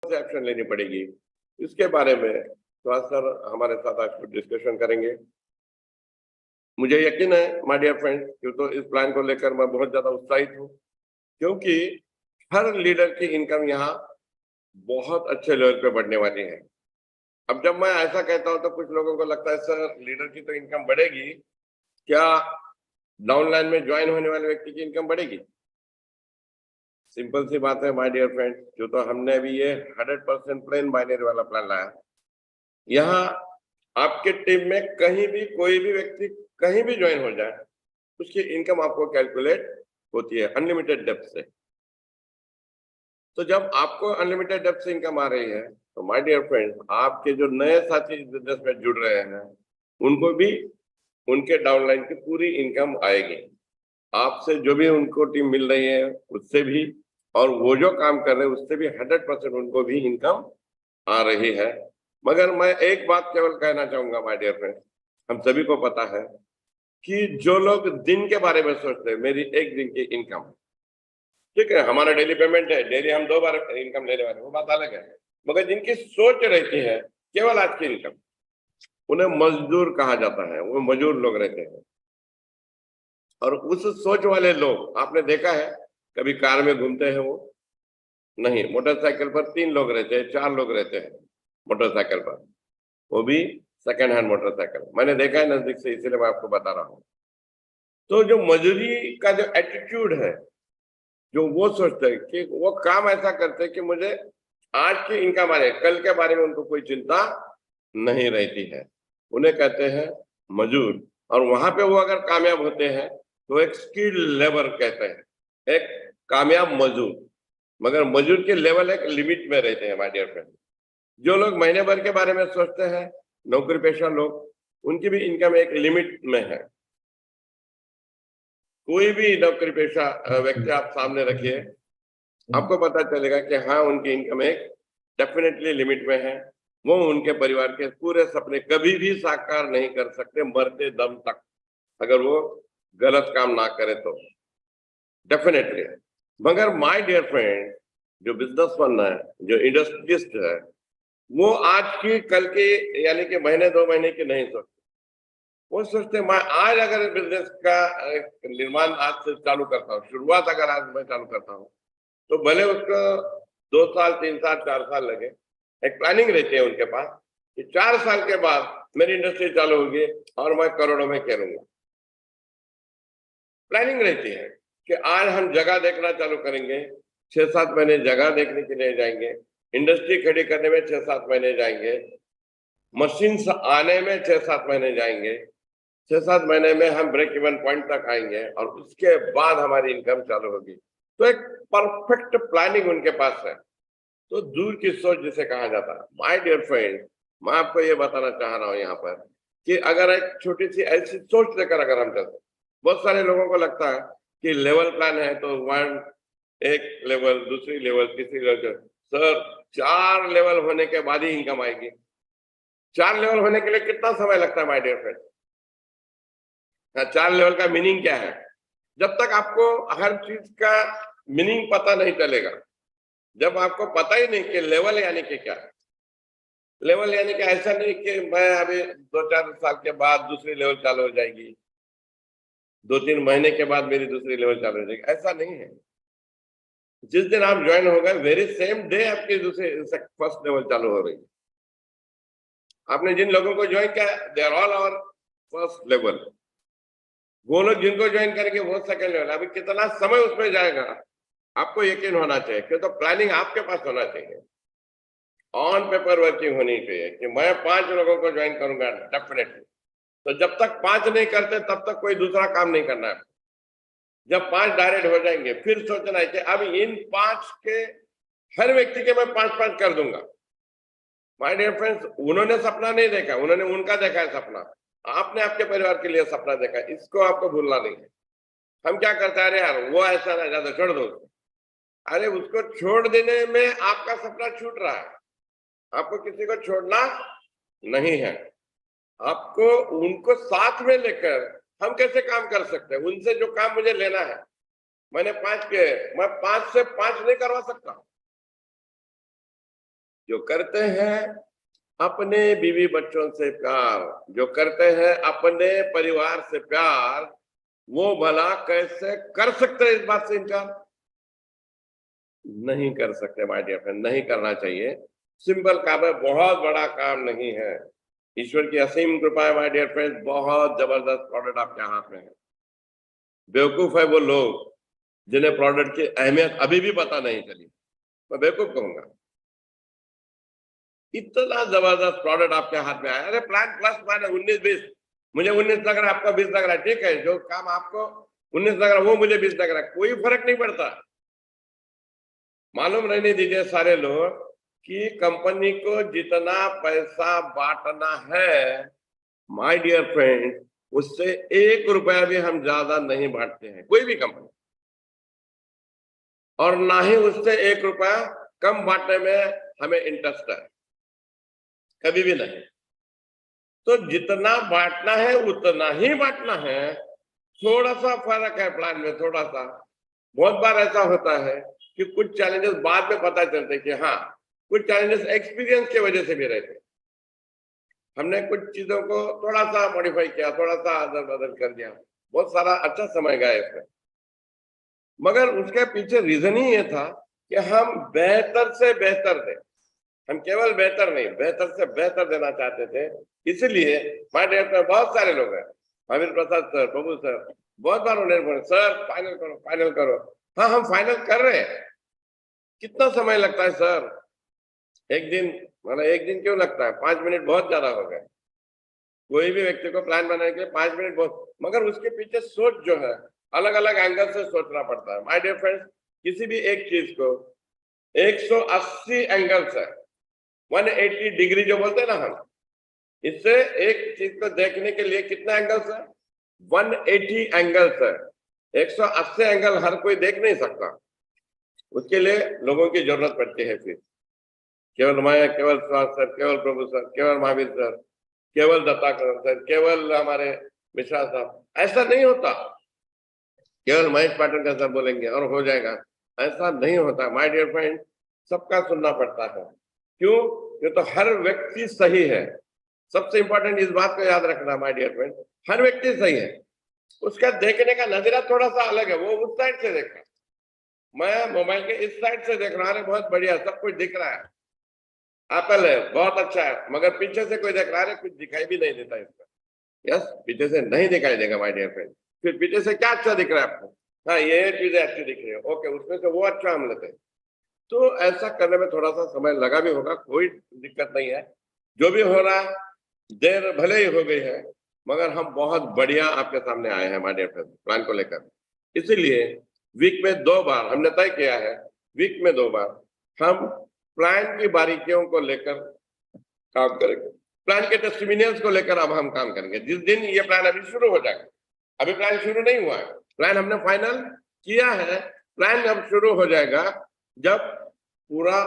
से एक्शन लेनी पड़ेगी, इसके बारे में सुहास सर हमारे साथ आज कुछ डिस्कशन करेंगे। मुझे यकीन है माय डियर फ्रेंड्स, क्यों तो इस प्लान को लेकर मैं बहुत ज्यादा उत्साहित हूँ, क्योंकि हर लीडर की इनकम यहाँ बहुत अच्छे लेवल पे बढ़ने वाली है। अब जब मैं ऐसा कहता हूँ तो कुछ लोगों को लगता है सर लीडर की तो इनकम बढ़ेगी, क्या डाउनलाइन में ज्वाइन होने वाले व्यक्ति की इनकम बढ़ेगी? सिंपल सी बात है माय डियर फ्रेंड, जो तो हमने अभी ये 100% प्लेन बाइनरी वाला प्लान लाया। यहाँ आपके टीम में कहीं भी कोई भी व्यक्ति कहीं भी ज्वाइन हो जाए, उसकी इनकम आपको कैलकुलेट होती है अनलिमिटेड डेप्थ से। तो जब आपको अनलिमिटेड डेप्थ से इनकम आ रही है तो माय डियर फ्रेंड, आपके जो नए साथी बिजनेस में जुड़ रहे हैं उनको भी उनके डाउनलाइन की पूरी इनकम आएगी। आपसे जो भी उनको टीम मिल रही है उससे भी, और वो जो काम कर रहे हैं उससे भी 100% उनको भी इनकम आ रही है। मगर मैं एक बात केवल कहना चाहूंगा माय डियर फ्रेंड, हम सभी को पता है कि जो लोग दिन के बारे में सोचते हैं, मेरी एक दिन की इनकम, ठीक है, हमारा डेली पेमेंट है, डेली हम 2 बार इनकम लेने वाले, वो बात अलग है। मगर जिनकी सोच रहती है केवल आज की इनकम, उन्हें मजदूर कहा जाता है, वो मजदूर लोग रहते हैं। और उस सोच वाले लोग आपने देखा है, कभी कार में घूमते हैं वो नहीं, मोटरसाइकिल पर 3 लोग रहते हैं, 4 लोग रहते हैं मोटरसाइकिल पर, वो भी सेकंड हैंड मोटरसाइकिल। मैंने देखा है नजदीक से, इसीलिए मैं आपको बता रहा हूँ। तो जो मजदूरी का जो एटीट्यूड है, जो वो सोचते हैं कि वो काम ऐसा करते हैं कि मुझे आज की इनकम आ रही है, कल के बारे में उनको कोई चिंता नहीं रहती है, उन्हें कहते हैं मजदूर। और वहां पे वो अगर कामयाब होते हैं तो एक स्किल्ड लेबर कहते हैं, एक कामयाब मजदूर। मगर मजदूर के लेवल एक लिमिट में रहते हैं माय डियर फ्रेंड। जो लोग महीने भर के बारे में सोचते हैं, नौकरी पेशा लोग, उनकी भी इनकम एक लिमिट में है। कोई भी नौकरी पेशा व्यक्ति आप सामने रखिए, आपको पता चलेगा कि हाँ उनकी इनकम एक डेफिनेटली लिमिट में है। वो उनके परिवार के पूरे सपने कभी भी साकार नहीं कर सकते मरते दम तक, अगर वो गलत काम ना करे तो, डेफिनेटली। मगर माय डियर फ्रेंड, जो बिजनेसमैन है, जो इंडस्ट्रियलिस्ट है, वो आज की कल की यानी कि महीने 2 महीने की नहीं सोचते। वो सोचते मैं आज अगर बिजनेस का निर्माण आज से चालू करता हूँ, शुरुआत अगर आज मैं चालू करता हूँ, तो भले उसको 2 साल 3 साल 4 साल लगे, एक प्लानिंग रहती है उनके पास कि 4 साल के बाद मेरी इंडस्ट्री चालू होगी और मैं करोड़ों में करूंगा। प्लानिंग रहती है कि आज हम जगह देखना चालू करेंगे, 6-7 महीने जगह देखने के लिए जाएंगे, इंडस्ट्री खड़ी करने में 6-7 महीने जाएंगे, मशीन आने में 6-7 महीने जाएंगे, 6-7 महीने में हम ब्रेक इवन पॉइंट तक आएंगे और उसके बाद हमारी इनकम चालू होगी। तो एक परफेक्ट प्लानिंग उनके पास है। तो दूर की सोच जिसे कहा जाता है, माय डियर फ्रेंड, मैं आपको ये बताना चाह रहा हूँ यहाँ पर कि अगर एक छोटी सी ऐसी सोच लेकर अगर हम चलते, बहुत सारे लोगों को लगता है कि लेवल प्लान है तो एक लेवल, दूसरी लेवल, तीसरी लेवल, सर 4 लेवल होने के बाद ही इनकम आएगी। 4 लेवल होने के लिए कितना समय लगता है माय डियर फ्रेंड? 4 लेवल का मीनिंग क्या है? जब तक आपको हर चीज का मीनिंग पता नहीं चलेगा, जब आपको पता ही नहीं कि लेवल यानी कि क्या है, लेवल यानी कि ऐसा नहीं कि मैं अभी 2-4 साल के बाद दूसरी लेवल चालू हो जाएगी, 2-3 महीने के बाद मेरी दूसरी लेवल चालू हो जाएगी, ऐसा नहीं है। जिस दिन आप ज्वाइन हो गए, वेरी सेम डे आपकी दूसरी फर्स्ट लेवल चालू हो रही है। आपने जिन लोगों को ज्वाइन किया, they are all our first level. वो लोग जिनको ज्वाइन करेंगे वो सेकंड लेवल। अभी कितना समय उसमें जाएगा आपको यकीन होना चाहिए, क्यों तो प्लानिंग आपके पास होना चाहिए, ऑन पेपर वर्किंग होनी चाहिए कि मैं 5 लोगों को ज्वाइन करूंगा डेफिनेटली। तो जब तक 5 नहीं करते तब तक कोई दूसरा काम नहीं करना है। जब 5 डायरेक्ट हो जाएंगे फिर सोचना है कि अब इन 5 के हर व्यक्ति के मैं 5-5 कर दूंगा। माय डियर फ्रेंड्स, उन्होंने सपना नहीं देखा, उन्होंने उनका देखा है सपना। आपने आपके परिवार के लिए सपना देखा है, इसको आपको भूलना नहीं है। हम क्या करते हैं, अरे यार वो ऐसा ना, ज्यादा छोड़ दो। अरे उसको छोड़ देने में आपका सपना छूट रहा है। आपको किसी को छोड़ना नहीं है, आपको उनको साथ में लेकर हम कैसे काम कर सकते हैं। उनसे जो काम मुझे लेना है, मैंने 5 किए, मैं 5 से 5 नहीं करवा सकता। जो करते हैं अपने बीवी बच्चों से प्यार, जो करते हैं अपने परिवार से प्यार, वो भला कैसे कर सकते हैं इस बात से इनकार? नहीं कर सकते माय डियर फ्रेंड, नहीं करना चाहिए। सिंपल काम है, बहुत बड़ा काम नहीं है। ईश्वर की असीम कृपा है माय डियर फ्रेंड, बहुत जबरदस्त प्रोडक्ट आपके हाथ में है। बेवकूफ है वो लोग जिन्हें प्रोडक्ट की अहमियत अभी भी पता नहीं चली, मैं बेवकूफ कहूंगा। इतना जबरदस्त प्रोडक्ट आपके हाथ में आया। अरे प्लान प्लस माइनस 19-20, मुझे 19 लग रहा है, आपका 20 लग रहा है, ठीक है। जो काम आपको 19 लग रहा है वो मुझे 20 लग रहा है, कोई फर्क नहीं पड़ता। मालूम रहने दीजिए सारे लोग कि कंपनी को जितना पैसा बांटना है माय डियर फ्रेंड, उससे 1 रुपया भी हम ज्यादा नहीं बांटते हैं, कोई भी कंपनी, और ना ही उससे 1 रुपया कम बांटने में हमें इंटरेस्ट है, कभी भी नहीं। तो जितना बांटना है उतना ही बांटना है। थोड़ा सा फर्क है प्लान में, थोड़ा सा। बहुत बार ऐसा होता है कि कुछ चैलेंजेस बाद में पता चलते कि हाँ, कुछ चैलेंजेस एक्सपीरियंस की वजह से भी रहते। हमने कुछ चीजों को थोड़ा सा मॉडिफाई किया, थोड़ा सा अदल बदल कर दिया, बहुत सारा अच्छा समय गया इसमें, मगर उसके पीछे रीजन ही ये था कि हम बेहतर से बेहतर दें। हम केवल बेहतर नहीं, बेहतर से बेहतर देना चाहते थे। इसलिए माय डियर फ्रेंड, बहुत सारे लोग हैं, महावीर प्रसाद सर, प्रभु सर, बहुत बार उन्होंने बोला सर फाइनल करो, फाइनल करो। हाँ, हम फाइनल कर रहे हैं। कितना समय लगता है सर? एक दिन, मतलब एक दिन क्यों लगता है? 5 मिनट बहुत ज्यादा हो गए। कोई भी व्यक्ति को प्लान बनाने के लिए 5 मिनट बहुत, मगर उसके पीछे सोच जो है अलग अलग एंगल से सोचना पड़ता है। माय डियर फ्रेंड्स, किसी भी एक चीज को 180 एंगल से, 180 डिग्री जो बोलते हैं ना हम, इससे एक चीज को देखने के लिए कितना एंगल्स है? 180 एंगल्स है। 180 एंगल हर कोई देख नहीं सकता, उसके लिए लोगों की जरूरत पड़ती है। फिर केवल मैं, केवल सुभाष सर, केवल प्रभु सर, केवल महावीर सर, केवल दत्ताकरण सर, केवल हमारे मिश्रा साहब, ऐसा नहीं होता। केवल महेश पाटन का सर बोलेंगे और हो जाएगा, ऐसा नहीं होता माय डियर फ्रेंड। सबका सुनना पड़ता है। क्यों? ये तो हर व्यक्ति सही है। सबसे इंपॉर्टेंट इस बात को याद रखना माय डियर फ्रेंड, हर व्यक्ति सही है, उसका देखने का नजरिया थोड़ा सा अलग है। वो उस साइड से देख रहा है, मैं मोबाइल के इस साइड से देख रहा है, बहुत बढ़िया, सब कुछ दिख रहा है, एप्पल है, बहुत अच्छा है, मगर पीछे से कोई देख रहा है, कुछ दिखाई भी नहीं देता इसका। यस, पीछे से नहीं दिखाई देगा माय डियर फ्रेंड। फिर पीछे से क्या अच्छा दिख रहा है आपको? हाँ, ये चीजें अच्छी दिख रही है, ओके, उसमें से वो अच्छा हम लेते हैं। तो ऐसा करने में थोड़ा सा समय लगा भी होगा, कोई दिक्कत नहीं है। जो भी हो रहा है, देर भले ही हो गई है, मगर हम बहुत बढ़िया आपके सामने आए हैं माय डियर फ्रेंड प्लान को लेकर। इसीलिए वीक में 2 बार हमने तय किया है, वीक में 2 बार हम प्लान की बारीकियों को लेकर काम करेंगे, प्लान के टेस्टिमोनियल्स को लेकर अब हम काम करेंगे। जिस दिन ये प्लान अभी शुरू हो जाएगा, अभी प्लान शुरू नहीं हुआ है, प्लान हमने फाइनल किया है, प्लान अब शुरू हो जाएगा जब पूरा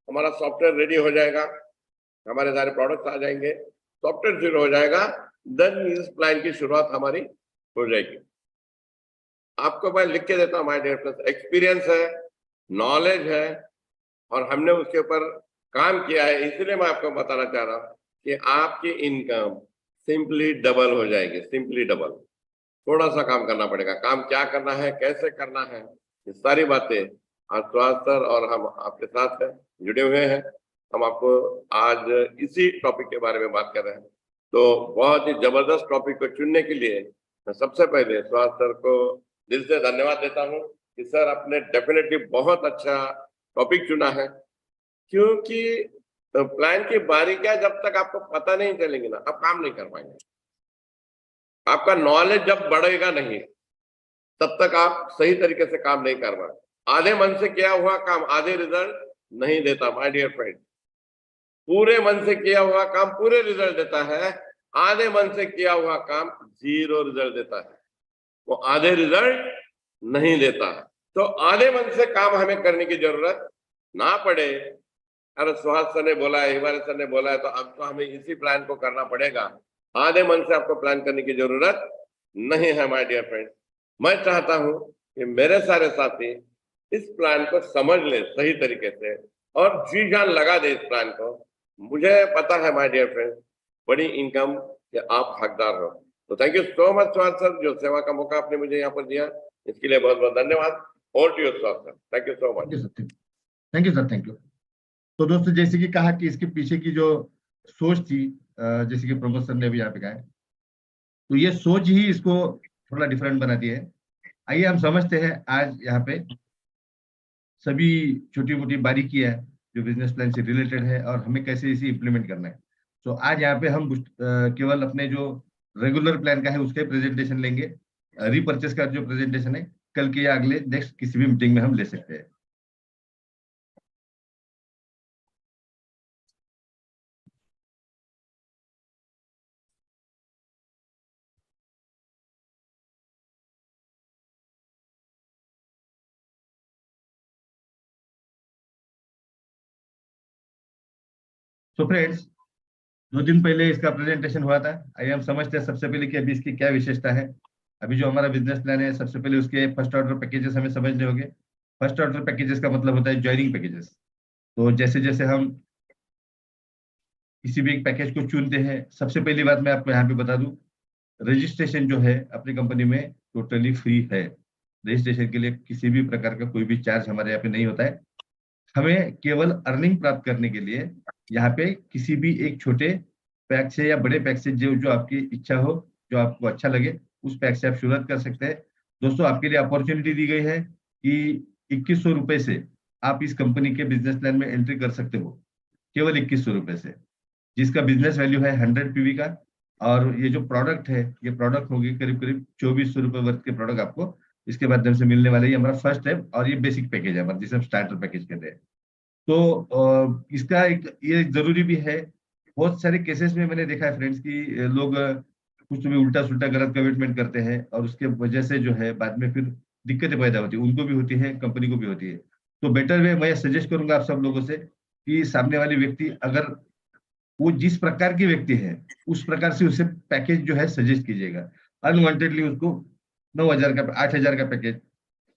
हमारा सॉफ्टवेयर रेडी हो जाएगा, हमारे सारे प्रोडक्ट्स आ जाएंगे, सॉफ्टवेयर शुरू हो जाएगा, देन इस प्लान की शुरुआत हमारी हो जाएगी। आपको मैं लिख के देता हूँ माय डियर फ्रेंड्स, एक्सपीरियंस है, नॉलेज है, और हमने उसके ऊपर काम किया है। इसलिए मैं आपको बताना चाह रहा हूँ कि आपकी इनकम सिंपली डबल हो जाएगी, सिंपली डबल। थोड़ा सा काम करना पड़ेगा। काम क्या करना है, कैसे करना है, ये सारी बातें आज सुभाष सर और हम आपके साथ हैं, जुड़े हुए हैं। हम आपको आज इसी टॉपिक के बारे में बात कर रहे हैं। तो बहुत ही जबरदस्त टॉपिक को चुनने के लिए मैं सबसे पहले सुभाष सर को दिल से धन्यवाद देता हूँ कि सर आपने डेफिनेटली बहुत अच्छा टॉपिक चुना है। क्योंकि प्लान की बारीकियां जब तक आपको पता नहीं चलेंगी ना, आप काम नहीं कर पाएंगे। आपका नॉलेज जब बढ़ेगा नहीं, तब तक आप सही तरीके से काम नहीं कर पाए। आधे मन से किया हुआ काम आधे रिजल्ट नहीं देता माय डियर फ्रेंड। पूरे मन से किया हुआ काम पूरे रिजल्ट देता है, आधे मन से किया हुआ काम 0 रिजल्ट देता है, वो आधे रिजल्ट नहीं देता। तो आधे मन से काम हमें करने की जरूरत ना पड़े। अरे सुहास सर ने बोला है, हिमालय सर ने बोला है, तो अब तो हमें इसी प्लान को करना पड़ेगा। आधे मन से आपको प्लान करने की जरूरत नहीं है माय डियर फ्रेंड। मैं चाहता हूं कि मेरे सारे साथी इस प्लान को समझ ले सही तरीके से और जी जान लगा दे इस प्लान को। मुझे पता है माय डियर फ्रेंड्स, बड़ी इनकम के आप हकदार हो। तो thank you so much Suhas sir, जो सेवा का मौका आपने मुझे यहाँ पर दिया, इसके लिए बहुत बहुत धन्यवाद। और to you sir, thank you so much. Thank you sir, thank you sir, thank you. तो दोस्तों, जैसे कि कहा कि इसके पीछे की जो सोच थी, जैसे कि प्रमोद सर ने भी यहाँ पे कहा है, तो ये सोच ही इसको थोड़ा डिफरेंट बनाती है। आइए हम समझते हैं आज यहाँ पे सभी छोटी मोटी बारीकियां जो बिजनेस प्लान से रिलेटेड है और हमें कैसे इसे इम्प्लीमेंट करना है। तो आज यहाँ पे हम केवल अपने जो रेगुलर प्लान का है उसका प्रेजेंटेशन लेंगे। रीपर्चेस का जो प्रेजेंटेशन है कल के या अगले नेक्स्ट किसी भी मीटिंग में हम ले सकते हैं। तो फ्रेंड्स, 2 दिन पहले इसका प्रेजेंटेशन हुआ था। आइए हम समझते हैं सबसे पहले कि अभी इसकी क्या विशेषता है। अभी जो हमारा बिजनेस प्लान है, सबसे पहले उसके फर्स्ट ऑर्डर पैकेजेस हमें समझने होंगे। फर्स्ट ऑर्डर पैकेजेस का मतलब होता है ज्वाइनिंग पैकेजेस। तो जैसे जैसे हम किसी भी एक पैकेज को चुनते हैं, सबसे पहली बात मैं आपको यहाँ पे बता दूं, रजिस्ट्रेशन जो है अपनी कंपनी में टोटली फ्री है। रजिस्ट्रेशन के लिए किसी भी प्रकार का कोई भी चार्ज हमारे यहाँ पे नहीं होता है। हमें केवल अर्निंग प्राप्त करने के लिए यहाँ पे किसी भी एक छोटे पैक से या बड़े पैक से जो जो आपकी इच्छा हो, जो आपको अच्छा लगे, उस पैक से आप शुरुआत कर सकते हैं। दोस्तों, आपके लिए अपॉर्चुनिटी दी गई है कि 2100 रुपए से आप इस कंपनी के बिजनेस प्लान में एंट्री कर सकते हो, केवल 2100 रुपए से, जिसका बिजनेस वैल्यू है 100 PV का। और ये जो प्रोडक्ट है, ये प्रोडक्ट होगी करीब करीब 2400 रुपए वर्थ के प्रोडक्ट आपको इसके माध्यम से मिलने वाले। ये हमारा फर्स्ट है और ये बेसिक पैकेज है हमारा, जिसे हम स्टार्टर पैकेज कहते हैं। तो इसका एक ये जरूरी भी है। बहुत सारे केसेस में मैंने देखा है फ्रेंड्स कि लोग कुछ भी उल्टा सुल्टा गलत कमिटमेंट करते हैं और उसके वजह से जो है बाद में फिर दिक्कतें पैदा होती है, उनको भी होती है, कंपनी को भी होती है। तो बेटर वे मैं सजेस्ट करूंगा आप सब लोगों से कि सामने वाली व्यक्ति अगर वो जिस प्रकार की व्यक्ति है उस प्रकार से उसे पैकेज जो है सजेस्ट कीजिएगा। अनवांटेडली उसको 9,000 का, 8,000 का पैकेज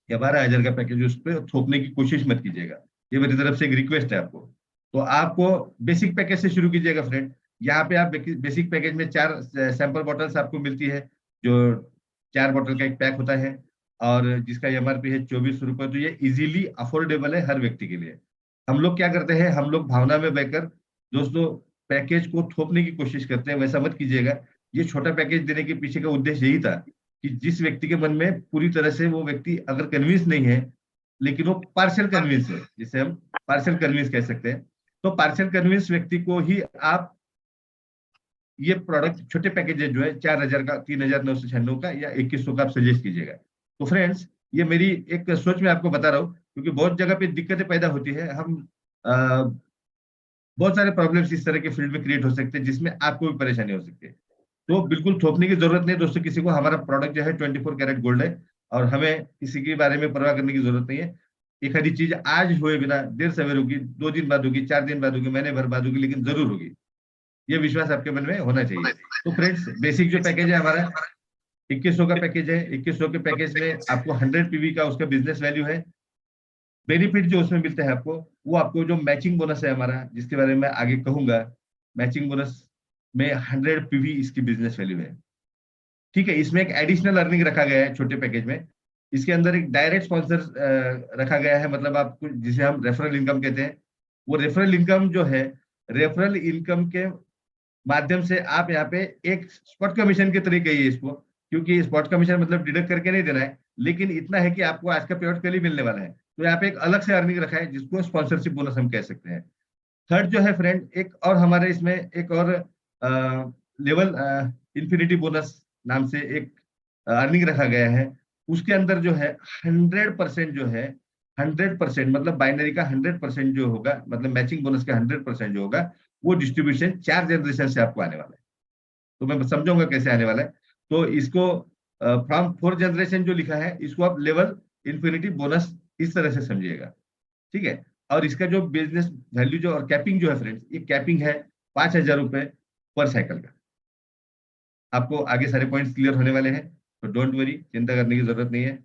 या 12,000 का पैकेज उस पर थोपने की कोशिश मत कीजिएगा। ये मेरी तरफ से एक रिक्वेस्ट है आपको। तो आपको बेसिक पैकेज से शुरू कीजिएगा फ्रेंड। यहाँ पे आप बेसिक पैकेज में 4 सैंपल बॉटल्स आपको मिलती है, जो 4 बॉटल का एक पैक होता है और जिसका MRP है 2400 रुपये। तो ये इजीली अफोर्डेबल है हर व्यक्ति के लिए। हम लोग क्या करते हैं, हम लोग भावना में बहकर दोस्तों पैकेज को थोपने की कोशिश करते हैं, वैसा मत कीजिएगा। ये छोटा पैकेज देने के पीछे का उद्देश्य यही था कि जिस व्यक्ति के मन में पूरी तरह से वो व्यक्ति अगर कन्विंस नहीं है, लेकिन वो पार्शियल कन्विंस है, जिसे हम पार्शियल कन्विंस कह सकते हैं, तो पार्शियल कन्विंस व्यक्ति को ही आप ये प्रोडक्ट छोटे पैकेज जो है 4,000 का, 3,996 का या 2,100 का आप सजेस्ट कीजिएगा। तो फ्रेंड्स, ये मेरी एक सोच में आपको बता रहा हूँ, क्योंकि बहुत जगह पे दिक्कतें पैदा होती है। हम बहुत सारे प्रॉब्लम्स इस तरह के फील्ड में क्रिएट हो सकते हैं जिसमें आपको भी परेशानी हो सकती है। तो बिल्कुल थोपने की जरूरत नहीं दोस्तों किसी को। हमारा प्रोडक्ट जो है 24 कैरेट गोल्ड है और हमें किसी के बारे में परवाह करने की जरूरत नहीं है। एक आधी चीज आज हुए बिना देर सवेर होगी, 2 दिन बाद होगी, 4 दिन बाद होगी, महीने भर बाद होगी, लेकिन जरूर होगी। ये विश्वास आपके मन में होना चाहिए। तो फ्रेंड्स, बेसिक जो पैकेज है हमारा 2100 का पैकेज है। 2100 के पैकेज में आपको 100 PV का उसका बिजनेस वैल्यू है। बेनिफिट जो उसमें मिलते हैं आपको, वो आपको जो मैचिंग बोनस है हमारा, जिसके बारे में मैं आगे कहूंगा, मैचिंग बोनस में 100 PV इसकी बिजनेस वैल्यू है। ठीक है, इसमें एक एडिशनल अर्निंग रखा गया है छोटे पैकेज में। इसके अंदर एक डायरेक्ट स्पॉन्सर रखा गया है, मतलब आपको जिसे हम रेफरल इनकम कहते हैं। वो रेफरल इनकम जो है, रेफरल इनकम के माध्यम से आप यहाँ पे एक स्पॉट कमीशन के तरीके ही इसको, क्योंकि स्पॉट कमीशन मतलब डिडक्ट करके नहीं देना है, लेकिन इतना है कि आपको आज का पेआउट कल ही मिलने वाला है। तो यहाँ पे एक अलग से अर्निंग रखा है जिसको स्पॉन्सरशिप बोनस हम कह सकते हैं। थर्ड जो है फ्रेंड, एक और हमारे इसमें एक और लेवल इंफिनिटी बोनस नाम से एक अर्निंग रखा गया है। उसके अंदर जो है 100% जो है, 100% मतलब बाइनरी का 100% जो होगा, मतलब मैचिंग बोनस का 100% जो होगा, वो डिस्ट्रीब्यूशन 4 जनरेशन से आपको आने वाला है। तो मैं समझाऊंगा कैसे आने वाला है। तो इसको फ्रॉम 4 जनरेशन जो लिखा है, इसको आप लेवल इंफिनिटी बोनस इस तरह से समझिएगा। ठीक है, और इसका जो बिजनेस वैल्यू जो और कैपिंग जो है फ्रेंड्स, ये कैपिंग है 5,000 रुपए पर साइकिल का। आपको आगे सारे पॉइंट्स क्लियर होने वाले हैं, तो डोंट वरी, चिंता करने की जरूरत नहीं है।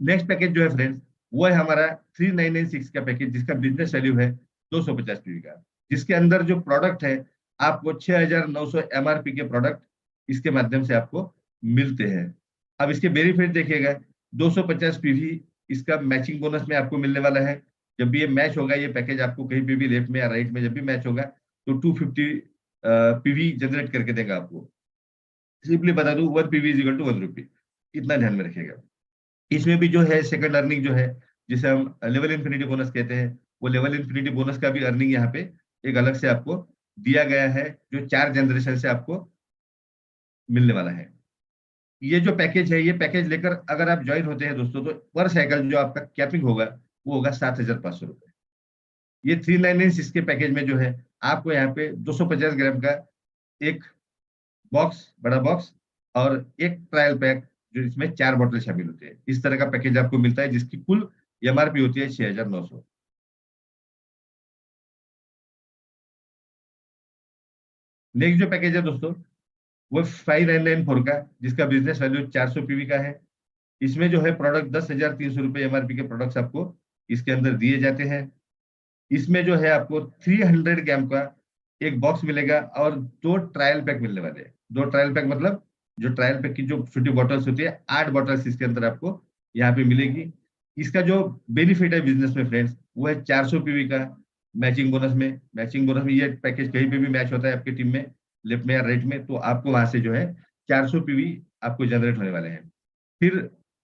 नेक्स्ट पैकेज जो है फ्रेंड्स, वो है हमारा 3996 का पैकेज, जिसका बिजनेस वैल्यू है 250 पीवी का, जिसके अंदर जो प्रोडक्ट है आपको 6900 एमआरपी के प्रोडक्ट इसके माध्यम से आपको मिलते हैं। अब इसके बेनिफिट देखिएगा, 250 पीवी इसका मैचिंग बोनस में आपको मिलने वाला है। जब भी ये मैच होगा, ये पैकेज आपको कहीं पे भी लेफ्ट में या राइट में जब भी मैच होगा तो 250 पीवी जनरेट करके देगा आपको। सिंपली बता दूं, 1 पीवी इज इक्वल टू 1 रुपी, इतना ध्यान में रखिएगा। इसमें भी जो है सेकंड अर्निंग जो है, जिसे हम लेवल इन्फिनिटी बोनस कहते हैं, वो लेवल इन्फिनिटी बोनस का भी अर्निंग यहाँ पे एक अलग से आपको दिया गया है, जो 4 जनरेशन से आपको मिलने वाला है। ये जो पैकेज है, ये पैकेज लेकर अगर आप ज्वाइन होते हैं दोस्तों, तो पर साइकिल जो आपका कैपिंग होगा वो होगा 7,500 रुपए। ये 399 के पैकेज में जो है आपको यहाँ पे 250 ग्राम का एक बॉक्स, बड़ा बॉक्स, और एक ट्रायल पैक जो इसमें 4 बोतल शामिल होते हैं, इस तरह का पैकेज आपको मिलता है, जिसकी कुल एमआरपी होती है 6,900। नेक्स्ट जो पैकेज है दोस्तों, वो 5994 का, जिसका बिजनेस वैल्यू 400 पीवी का है। इसमें जो है प्रोडक्ट 10,300 रुपए एमआरपी के प्रोडक्ट्स आपको इसके अंदर दिए जाते हैं। इसमें जो है आपको 300 ग्राम का एक बॉक्स मिलेगा और 2 ट्रायल पैक मिलने वाले हैं। 2 ट्रायल पैक मतलब जो ट्रायल पैक की जो छोटी बॉटल्स होती है, 8 बॉटल्स इसके अंदर आपको यहाँ पे मिलेगी। इसका जो बेनिफिट है बिजनेस में फ्रेंड्स, वो है 400 पीवी का मैचिंग बोनस में। मैचिंग बोनस में ये पैकेज कहीं पे भी मैच होता है आपकी टीम में, लेफ्ट में या राइट में, तो आपको वहां से जो है 400 पीवी आपको जनरेट होने वाले हैं। फिर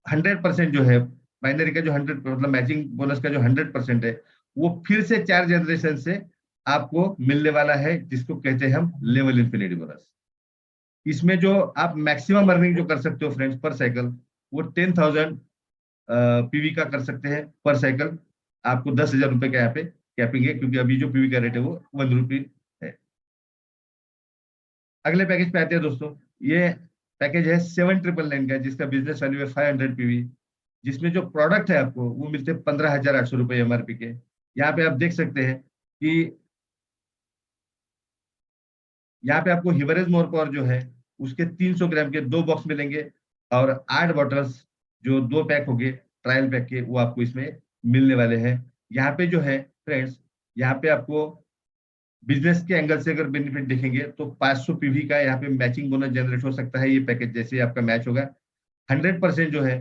100% जो है बाइनरी का, जो 100 मतलब मैचिंग बोनस का जो 100% है, वो फिर से 4 जनरेशन से आपको मिलने वाला है, जिसको कहते हैं हम लेवल इन्फिनिटी बोनस। इसमें जो आप मैक्सिमम अर्निंग जो कर सकते हो फ्रेंड्स पर साइकिल, वो 10,000 पीवी का कर सकते हैं पर साइकिल। आपको 10,000 रुपए का यहाँ पे कैपिंग है, क्योंकि अभी जो पीवी का रेट है वो 1 रुपी है। अगले पैकेज पे आते हैं दोस्तों। ये पैकेज है 7,999 का, जिसका बिजनेस वैल्यू है 500 पीवी, जिसमें जो प्रोडक्ट है आपको वो मिलते हैं 15,800 रुपए एमआरपी के। यहाँ पे आप देख सकते हैं कि यहाँ पे आपको हिवरेज मोर पावर जो है उसके 300 ग्राम के 2 बॉक्स मिलेंगे, और 8 बॉटल्स जो 2 पैक हो गए ट्रायल पैक के, वो आपको इसमें मिलने वाले हैं। यहाँ पे जो है फ्रेंड्स, यहाँ पे आपको बिजनेस के एंगल से अगर बेनिफिट देखेंगे तो 500 पीवी का यहाँ पे मैचिंग बोनस जनरेट हो सकता है। ये पैकेज जैसे आपका मैच होगा, 100% जो है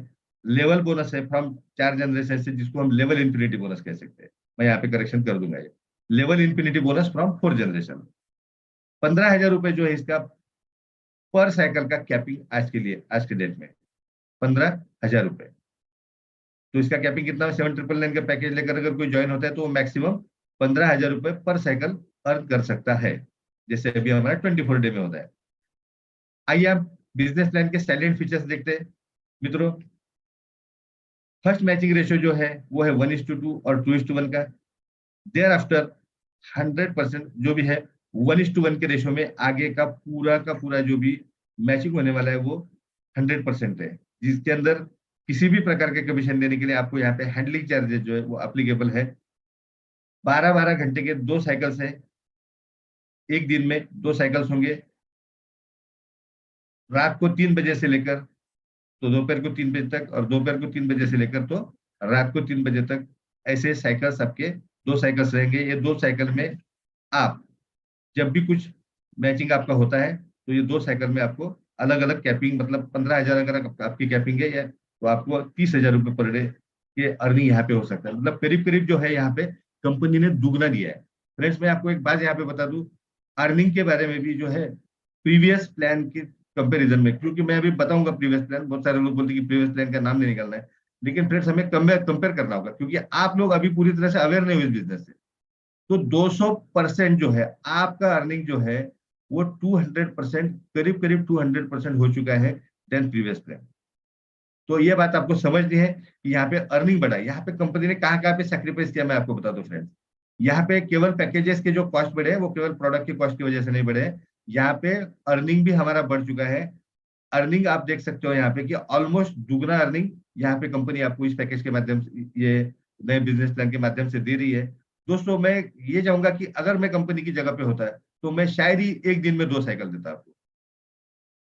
लेवल बोनस है फ्रॉम 4 जनरेशन से, जिसको हम लेवल इन्फिनिटी बोनस कह सकते हैं। मैं यहाँ पे करेक्शन कर दूंगा, ये level infinity bonus from 4 generation. 15,000 रुपए जो है इसका पर साइकिल का कैपिंग आज के लिए, आज के डेट में 15,000 रुपए। तो इसका कैपिंग कितना है? 7,999 का पैकेज लेकर अगर कोई ज्वाइन होता है तो वो मैक्सिमम 15,000 रुपए पर साइकिल अर्न कर सकता है, जैसे अभी हमारा 24 डे में होता है। आइए आप बिजनेस प्लान के साइलेंट फीचर्स देखते हैं मित्रों। फर्स्ट मैचिंग रेशियो जो है वो है 1:2 और 2:1 का। देयर आफ्टर 100% जो भी है 1:1 के रेशियो में आगे का पूरा जो भी मैचिंग होने वाला है वो 100% है, जिसके अंदर किसी भी प्रकार के कमीशन देने के लिए आपको यहाँ पे हैंडलिंग चार्जेस जो है वो अप्लीकेबल है। 12-12 घंटे के 2 साइकिल्स है, एक दिन में 2 साइकिल्स होंगे। रात को 3 बजे से लेकर तो दोपहर को 3 बजे तक, और दोपहर को 3 बजे से लेकर तो रात को 3 बजे तक, ऐसे साइकिल्स आपके 2 साइकिल्स रहेंगे। ये 2 साइकिल में आप जब भी कुछ मैचिंग आपका होता है तो ये 2 साइकिल में आपको अलग अलग कैपिंग, मतलब 15,000 अगर आपकी कैपिंग है, या तो आपको 30,000 रुपए पर डे के अर्निंग यहाँ पे हो सकता है। मतलब करीब करीब जो है यहाँ पे कंपनी ने दुगना दिया है। फ्रेंड्स मैं आपको एक बात यहाँ पे बता दूं, अर्निंग के बारे में भी जो है प्रीवियस प्लान के कंपैरिजन में, क्योंकि मैं अभी बताऊंगा प्रीवियस प्लान, बहुत सारे लोग बोलते हैं कि प्रीवियस प्लान का नाम नहीं निकालना है, लेकिन फ्रेंड्स हमें कंपेयर करना होगा, क्योंकि आप लोग अभी पूरी तरह से अवेयर नहीं हुए इस बिजनेस से। तो 200% जो है आपका अर्निंग जो है वो 200%, करीब करीब 200% हो चुका है देन प्रीवियस प्लान। तो ये बात आपको समझनी है कि यहाँ पे अर्निंग बढ़ा है। यहाँ पे कंपनी ने कहाँ पे सैक्रिफाइस किया, मैं आपको बता दूं फ्रेंड्स। यहाँ पे केवल पैकेजेस के जो कॉस्ट बढ़े हैं वो केवल प्रोडक्ट के कॉस्ट की वजह से नहीं बढ़े हैं, यहाँ पे अर्निंग भी हमारा बढ़ चुका है। अर्निंग आप देख सकते हो यहाँ पे कि ऑलमोस्ट दुगना अर्निंग यहाँ पे कंपनी आपको इस पैकेज के माध्यम से, ये नए बिजनेस प्लान के माध्यम से दे रही है। दोस्तों मैं ये चाहूंगा कि अगर मैं कंपनी की जगह पे होता है तो मैं शायद ही एक दिन में 2 साइकिल देता आपको,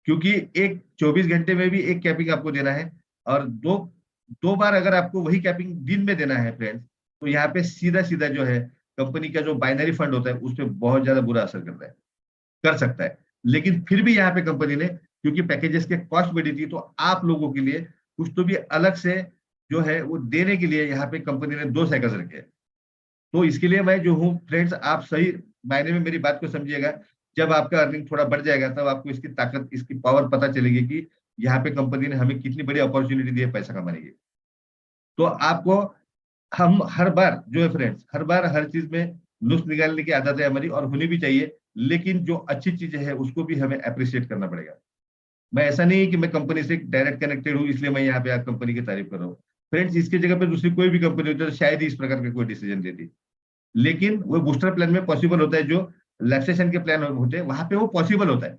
क्योंकि एक 24 घंटे में भी एक कैपिंग आपको देना है, और 2 2 बार अगर आपको वही कैपिंग दिन में देना है फ्रेंड्स, तो यहाँ पे सीधा सीधा जो है कंपनी का जो बाइनरी फंड होता है उस पर बहुत ज्यादा बुरा असर करता है, कर सकता है। लेकिन फिर भी यहाँ पे कंपनी ने, क्योंकि पैकेजेस के कॉस्ट बढ़ी थी, तो आप लोगों के लिए कुछ तो भी अलग से जो है वो देने के लिए यहाँ पे कंपनी ने 2 साइकिल्स रखे हैं। तो इसके लिए मैं जो हूँ फ्रेंड्स, आप सही मायने में मेरी बात को समझिएगा। जब आपका अर्निंग थोड़ा बढ़ जाएगा तब आपको इसकी ताकत, इसकी पावर पता चलेगी कि यहाँ पे कंपनी ने हमें कितनी बड़ी अपॉर्चुनिटी दी है पैसा कमाने की। तो आपको, हम हर बार जो है फ्रेंड्स, हर बार हर चीज में नुस्ख निकालने की आदत है हमारी, और होनी भी चाहिए। लेकिन जो अच्छी चीजें हैं उसको भी हमें अप्रिशिएट करना पड़ेगा। मैं, ऐसा नहीं है कि मैं कंपनी से डायरेक्ट कनेक्टेड हूँ इसलिए मैं यहाँ पे आप कंपनी की तारीफ कर रहा हूँ। फ्रेंड्स, इसकी जगह पे दूसरी कोई भी कंपनी होती है तो शायद ही इस प्रकार का कोई डिसीजन देती। लेकिन वो बूस्टर प्लान में पॉसिबल होता है, जो रिलैक्सेशन के प्लान होते हैं वहां पे वो पॉसिबल होता है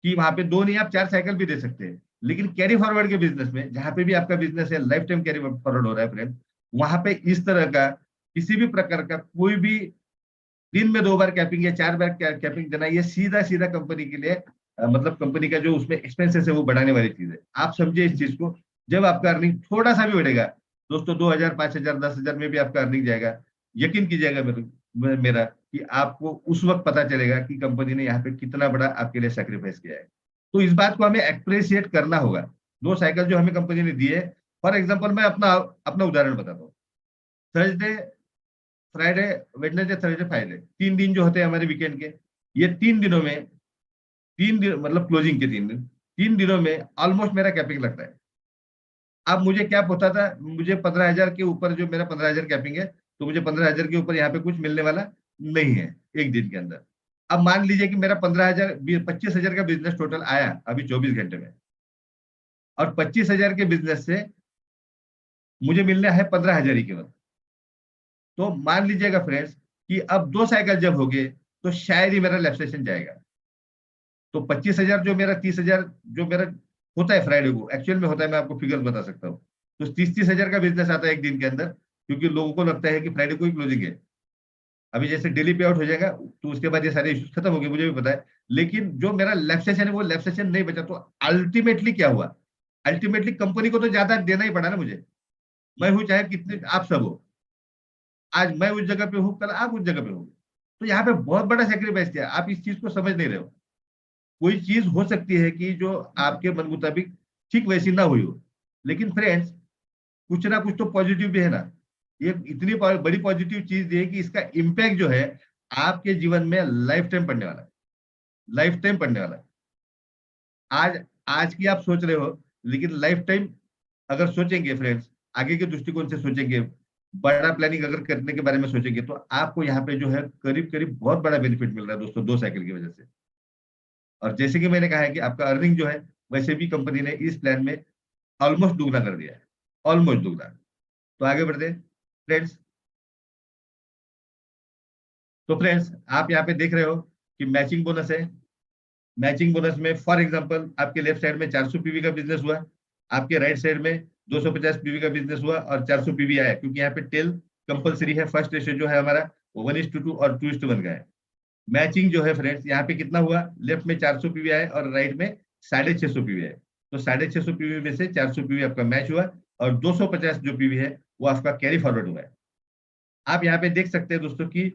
कि वहां पे 2 नहीं, आप 4 साइकिल भी दे सकते हैं। लेकिन कैरी फॉरवर्ड के बिजनेस में, जहां पे भी आपका बिजनेस है लाइफ टाइम कैरी फॉरवर्ड हो रहा है फ्रेंड, वहां पे इस तरह का किसी भी प्रकार का कोई भी दिन में 2 बार कैपिंग या 4 बार कैपिंग देना, ये सीधा सीधा कंपनी के लिए मतलब कंपनी का जो उसमें एक्सपेंसेस है वो बढ़ाने वाली चीज है। आप समझिए इस चीज को। जब आपका अर्निंग थोड़ा सा भी बढ़ेगा दोस्तों, 2,000, 5,000, 10,000 में भी आपका अर्निंग जाएगा, यकीन कीजिएगा मेरा कि आपको उस वक्त पता चलेगा कि कंपनी ने यहाँ पे कितना बड़ा आपके लिए सेक्रीफाइस किया है। तो इस बात को हमें अप्रिशिएट करना होगा। 2 साइकिल जो हमें कंपनी ने दी है, फॉर एग्जाम्पल मैं अपना अपना उदाहरण बताता हूँ। Thursday, Friday, Wednesday, Thursday, Friday, 3 दिन जो होते हैं हमारे वीकेंड के, ये 3 दिनों में, 3 दिन मतलब क्लोजिंग के 3 दिन, 3 दिनों में ऑलमोस्ट मेरा कैपिंग लगता है। अब मुझे क्या पता था, मुझे 15,000 के ऊपर, जो मेरा 15,000 कैपिंग है, तो मुझे 15,000 के ऊपर यहाँ पे कुछ मिलने वाला नहीं है एक दिन के अंदर। अब मान लीजिए कि मेरा 15,000, 25,000 का बिजनेस टोटल आया अभी 24 घंटे में, और 25,000 के बिजनेस से मुझे मिलना है 15,000 ही केवल। तो मान लीजिएगा फ्रेंड्स कि अब 2 साइकिल जब हो गए तो शायद ही मेरा लैप्सेशन जाएगा। तो 25,000 जो मेरा, 30,000 जो मेरा होता है फ्राइडे को, एक्चुअल में होता है, मैं आपको फिगर बता सकता हूँ। तो 30,000 का बिजनेस आता है एक दिन के अंदर, क्योंकि लोगों को लगता है कि फ्राइडे को ही क्लोजिंग है। अभी जैसे डेली पे आउट हो जाएगा तो उसके बाद ये सारे इश्यूज खत्म हो गए, मुझे भी पता है। लेकिन जो मेरा लैप्सेशन है वो लैप्सेशन नहीं बचा। तो अल्टीमेटली क्या हुआ, अल्टीमेटली कंपनी को तो ज्यादा देना ही पड़ा ना मुझे। मैं हूँ चाहे कितने आप सब हो, आज मैं उस जगह पे हूँ, कल आप उस जगह पे हो। तो यहाँ पे बहुत बड़ा सेक्रीफाइस किया, आप इस चीज को समझ नहीं रहे हो। कोई चीज हो सकती है कि जो आपके मन मुताबिक ठीक वैसी ना हुई हो, लेकिन फ्रेंड्स कुछ ना कुछ तो पॉजिटिव भी है ना। ये इतनी बड़ी पॉजिटिव चीज ये है कि इसका इम्पैक्ट जो है आपके जीवन में लाइफ टाइम पड़ने वाला है, लाइफ टाइम पड़ने वाला है। आज, आज की आप सोच रहे हो, लेकिन लाइफ टाइम अगर सोचेंगे फ्रेंड्स, आगे के दृष्टिकोण से सोचेंगे, बड़ा प्लानिंग अगर करने के बारे में सोचेंगे, तो आपको यहाँ पे जो है करीब करीब बहुत बड़ा बेनिफिट मिल रहा है दोस्तों 2 साइकिल की वजह से। और जैसे कि मैंने कहा है कि आपका अर्निंग जो है, वैसे भी कंपनी ने इस प्लान में ऑलमोस्ट दुगना कर दिया है, ऑलमोस्ट दुगना। तो आगे बढ़ते फ्रेंड्स। तो फ्रेंड्स, आप यहाँ पे देख रहे हो कि मैचिंग बोनस है। मैचिंग बोनस में फॉर एग्जांपल आपके लेफ्ट साइड में 400 पीवी का बिजनेस हुआ, आपके राइट साइड में 250 पीवी का बिजनेस हुआ और 400 पीवी आया, क्योंकि यहाँ पे टेल कंपलसरी है। फर्स्ट रेशियो जो है हमारा वो 1:2 और 2:1 का है। मैचिंग जो है फ्रेंड्स यहाँ पे कितना हुआ, लेफ्ट में 400 पीवी आए और राइट में 650 पीवी है। तो 650 पीवी में से 400 पीवी आपका मैच हुआ, और 250 जो पीवी है वो आपका कैरी फॉरवर्ड हुआ है। आप यहाँ पे देख सकते हैं दोस्तों कि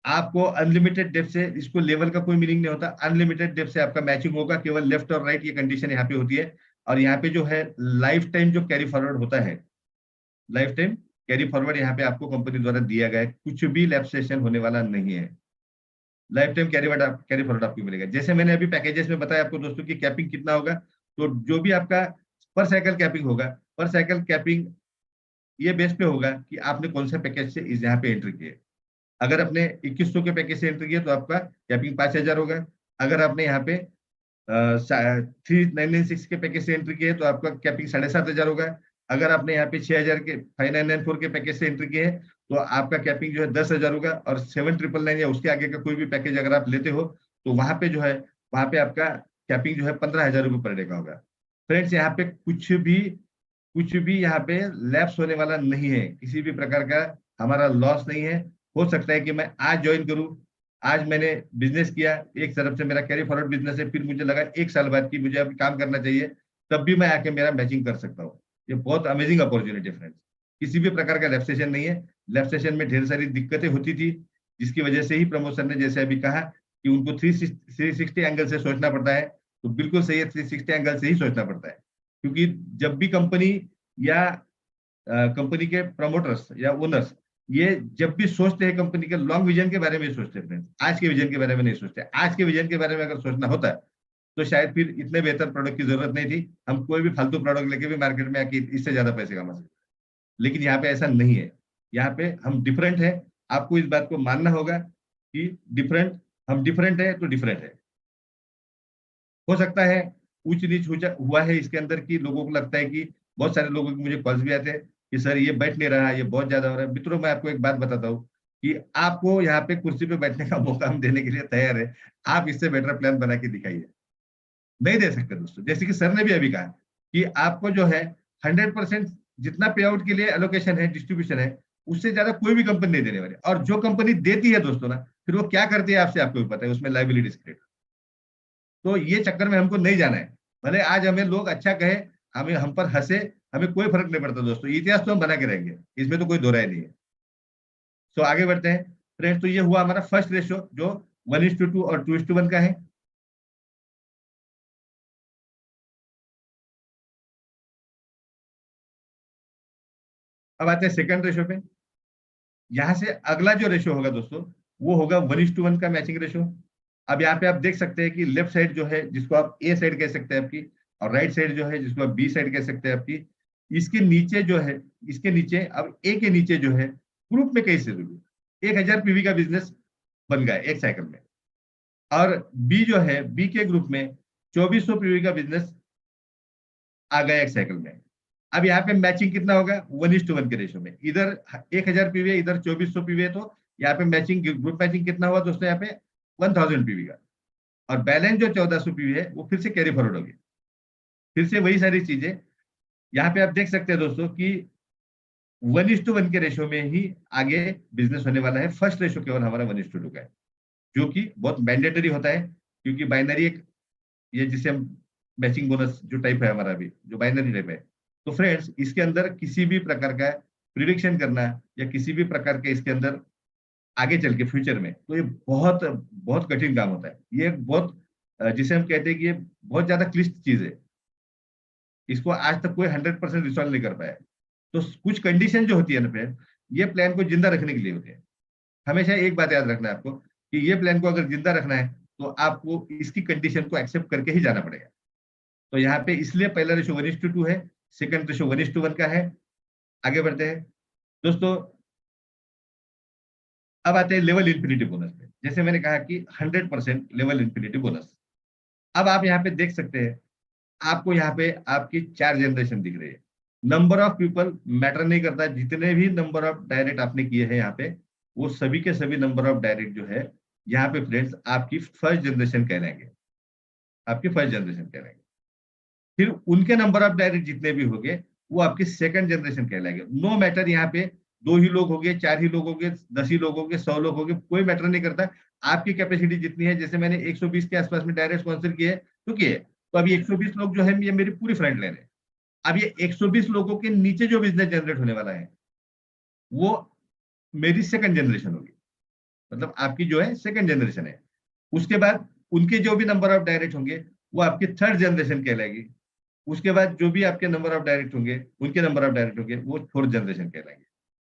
आपको अनलिमिटेड डेप्थ से, इसको लेवल का कोई मीनिंग नहीं होता, अनलिमिटेड डेप्थ से आपका मैचिंग होगा, केवल लेफ्ट और राइट, ये कंडीशन यहाँ पे होती है। और यहाँ पे जो है लाइफ टाइम जो कैरी फॉरवर्ड होता है, लाइफ टाइम कैरी फॉरवर्ड यहाँ पे आपको कंपनी द्वारा दिया गया है, कुछ भी लैप्सेशन होने वाला नहीं है। लाइफ टाइम कैरी फॉरवर्ड आपको मिलेगा। जैसे मैंने अभी पैकेजेस में बताया आपको दोस्तों की कैपिंग कितना होगा, तो जो भी आपका पर साइकिल कैपिंग होगा, पर साइकिल कैपिंग ये बेस पे होगा कि आपने कौन सा पैकेज से इस यहाँ पे एंट्री किए। अगर आपने 2100 के पैकेज से एंट्री किया तो आपका कैपिंग 5,000 होगा। अगर आपने यहाँ पे 3996 के पैकेज से एंट्री किए तो आपका कैपिंग 7,500 होगा। अगर आपने यहाँ पे 6,000 के 5994 के पैकेज से एंट्री किए तो आपका कैपिंग जो है 10,000 होगा। और 7,999 या उसके आगे का कोई भी पैकेज अगर आप लेते हो तो वहां पे जो है, वहां पे आपका कैपिंग जो है 15,000 रुपये पर डे का होगा। फ्रेंड्स, यहाँ पे कुछ भी यहाँ पे लैप्स होने वाला नहीं है, किसी भी प्रकार का हमारा लॉस नहीं है। हो सकता है कि मैं आज ज्वाइन करूं, आज मैंने बिजनेस किया, एक तरफ से मेरा कैरी फॉरवर्ड बिजनेस है, फिर मुझे लगा 1 साल बाद कि मुझे अभी काम करना चाहिए, तब भी मैं आके मेरा मैचिंग कर सकता हूँ। ये बहुत अमेजिंग अपॉर्चुनिटी है फ्रेंड्स। किसी भी प्रकार का लैप्सेशन नहीं है। लैप्सेशन में ढेर सारी दिक्कतें होती थी, जिसकी वजह से ही प्रमोशन ने जैसे अभी कहा कि उनको 360 एंगल से सोचना पड़ता है, तो बिल्कुल सही है, 360 एंगल से ही सोचना पड़ता है। क्योंकि जब भी कंपनी या कंपनी के प्रमोटर्स या ओनर्स ये जब भी सोचते हैं कंपनी के लॉन्ग विजन के बारे में सोचते हैं फ्रेंड्स, आज के विजन के बारे में नहीं सोचते। आज के विजन के बारे में अगर सोचना होता तो शायद फिर इतने बेहतर प्रोडक्ट की जरूरत नहीं थी, हम कोई भी फालतू प्रोडक्ट लेके भी मार्केट में आके इससे ज्यादा पैसे कमा सकते। लेकिन यहाँ पे ऐसा नहीं है, यहाँ पे हम डिफरेंट है। आपको इस बात को मानना होगा कि डिफरेंट, हम डिफरेंट है तो डिफरेंट है। हो सकता है ऊंच नीच हुआ है इसके अंदर की, लोगों को लगता है कि बहुत सारे लोगों के मुझे कॉल्स भी आते हैं कि सर ये बैठ नहीं रहा, ये बहुत ज्यादा हो रहा है। मित्रों, मैं आपको एक बात बताता हूँ कि आपको यहाँ पे कुर्सी पे बैठने का मौका हम देने के लिए तैयार है। आप इससे बेटर प्लान बना के दिखाइए। नहीं दे सकते दोस्तों। जैसे कि सर ने भी अभी कहा कि आपको जो है 100% जितना पे आउट के लिए एलोकेशन है, डिस्ट्रीब्यूशन है, उससे ज्यादा कोई भी कंपनी नहीं देने वाली। और जो कंपनी देती है दोस्तों ना, फिर वो क्या करती है आपसे आपको भी पता है, उसमें लाइबिलिटीज क्रिएट। तो ये चक्कर में हमको नहीं जाना है। भले आज हमें लोग अच्छा कहे, हमें हम पर हंसे, हमें कोई फर्क नहीं पड़ता दोस्तों। इतिहास तो हम बना के रहेंगे, इसमें तो कोई दो राय नहीं है। तो आगे बढ़ते हैं फ्रेंड्स। तो ये हुआ हमारा फर्स्ट रेशियो जो 1:2 और 2:1 का है। अब आते हैं सेकंड रेशियो पे। यहां से अगला जो रेशियो होगा दोस्तों, वो होगा 1:1 का मैचिंग रेशियो। अब यहाँ पे आप देख सकते हैं कि लेफ्ट साइड जो है, जिसको आप ए साइड कह सकते हैं आपकी, और राइट साइड जो है, जिसको आप बी साइड कह सकते हैं आपकी, इसके नीचे जो है, इसके नीचे अब ए के नीचे जो है, ग्रुप में कैसे 1000 पीवी का बिजनेस बन गया एक साइकिल में, और बी जो है, बी के ग्रुप में 2400 पीवी का बिजनेस आ गया एक साइकिल में। अब यहाँ पे मैचिंग कितना होगा? 1:1 के रेशियो में। इधर 1000 पीवी है, इधर 2400 पीवी है, तो यहाँ पे मैचिंग, ग्रुप मैचिंग कितना हुआ दोस्तों? यहाँ पे 1000 पीवी का। और बैलेंस जो 1400 पीवी है, वो फिर से कैरी फॉरवर्ड होगी। फिर से वही सारी चीजें यहाँ पे आप देख सकते हैं दोस्तों कि 1:1 के रेशियो में ही आगे बिजनेस होने वाला है। फर्स्ट रेशियो केवल हमारा 1:2 का है, जो कि बहुत मैंडेटरी होता है, क्योंकि बाइनरी एक, ये जिसे हम मैचिंग बोनस जो टाइप है हमारा अभी, जो बाइनरी टाइप है, तो फ्रेंड्स इसके अंदर किसी भी प्रकार का प्रिडिक्शन करना या किसी भी प्रकार के इसके अंदर आगे चल के फ्यूचर में, तो ये बहुत बहुत कठिन काम होता है। ये बहुत जिसे हम कहते हैं कि ये बहुत ज्यादा क्लिष्ट चीज है। इसको आज तक कोई 100% रिसॉल्व नहीं कर पाया। तो कुछ कंडीशन जो होती है ना फ्रेंड, ये प्लान को जिंदा रखने के लिए होती है। हमेशा एक बात याद रखना है आपको कि ये प्लान को अगर जिंदा रखना है, तो आपको इसकी कंडीशन को एक्सेप्ट करके ही जाना पड़ेगा। तो यहाँ पे इसलिए पहला रेशो 1:2 है, सेकंड रेशो 1:1 का है। आगे बढ़ते हैं दोस्तों। अब आते हैं लेवल इन्फिनिटी बोनस पे। जैसे मैंने कहा कि 100% लेवल इन्फिनिटी बोनस। अब आप यहाँ पे देख सकते हैं, आपको यहाँ पे आपकी 4 जनरेशन दिख रही है। नंबर ऑफ पीपल मैटर नहीं करता, जितने भी नंबर ऑफ डायरेक्ट आपने किए हैं यहाँ पे, वो सभी के सभी नंबर ऑफ डायरेक्ट जो है यहाँ पे फ्रेंड्स आपकी फर्स्ट जनरेशन कहलाएंगे, आपकी फर्स्ट जनरेशन कहलाएंगे। फिर उनके नंबर ऑफ डायरेक्ट जितने भी होंगे, वो आपकी सेकंड जनरेशन कहलाएंगे। नो मैटर यहाँ पे 2 ही लोग होंगे, 4 ही लोग होंगे, 10 ही लोग होंगे, 100 लोग होंगे, कोई मैटर नहीं करता। आपकी कैपेसिटी जितनी है, जैसे मैंने 120 के आसपास में डायरेक्ट स्पॉन्सर किए तो किए, तो अभी 120 लोग जो है, ये मेरी पूरी फ्रंट लाइन है। अब ये 120 लोगों के नीचे जो बिजनेस जनरेट होने वाला है, वो मेरी सेकंड जनरेशन होगी। मतलब आपकी जो है सेकंड जनरेशन है। उसके बाद उनके जो भी नंबर ऑफ डायरेक्ट होंगे, वो आपकी थर्ड जनरेशन कहलाएगी। उसके बाद जो भी आपके नंबर ऑफ डायरेक्ट होंगे, उनके नंबर ऑफ डायरेक्ट होंगे, वो फोर्थ जनरेशन कहलाएंगे।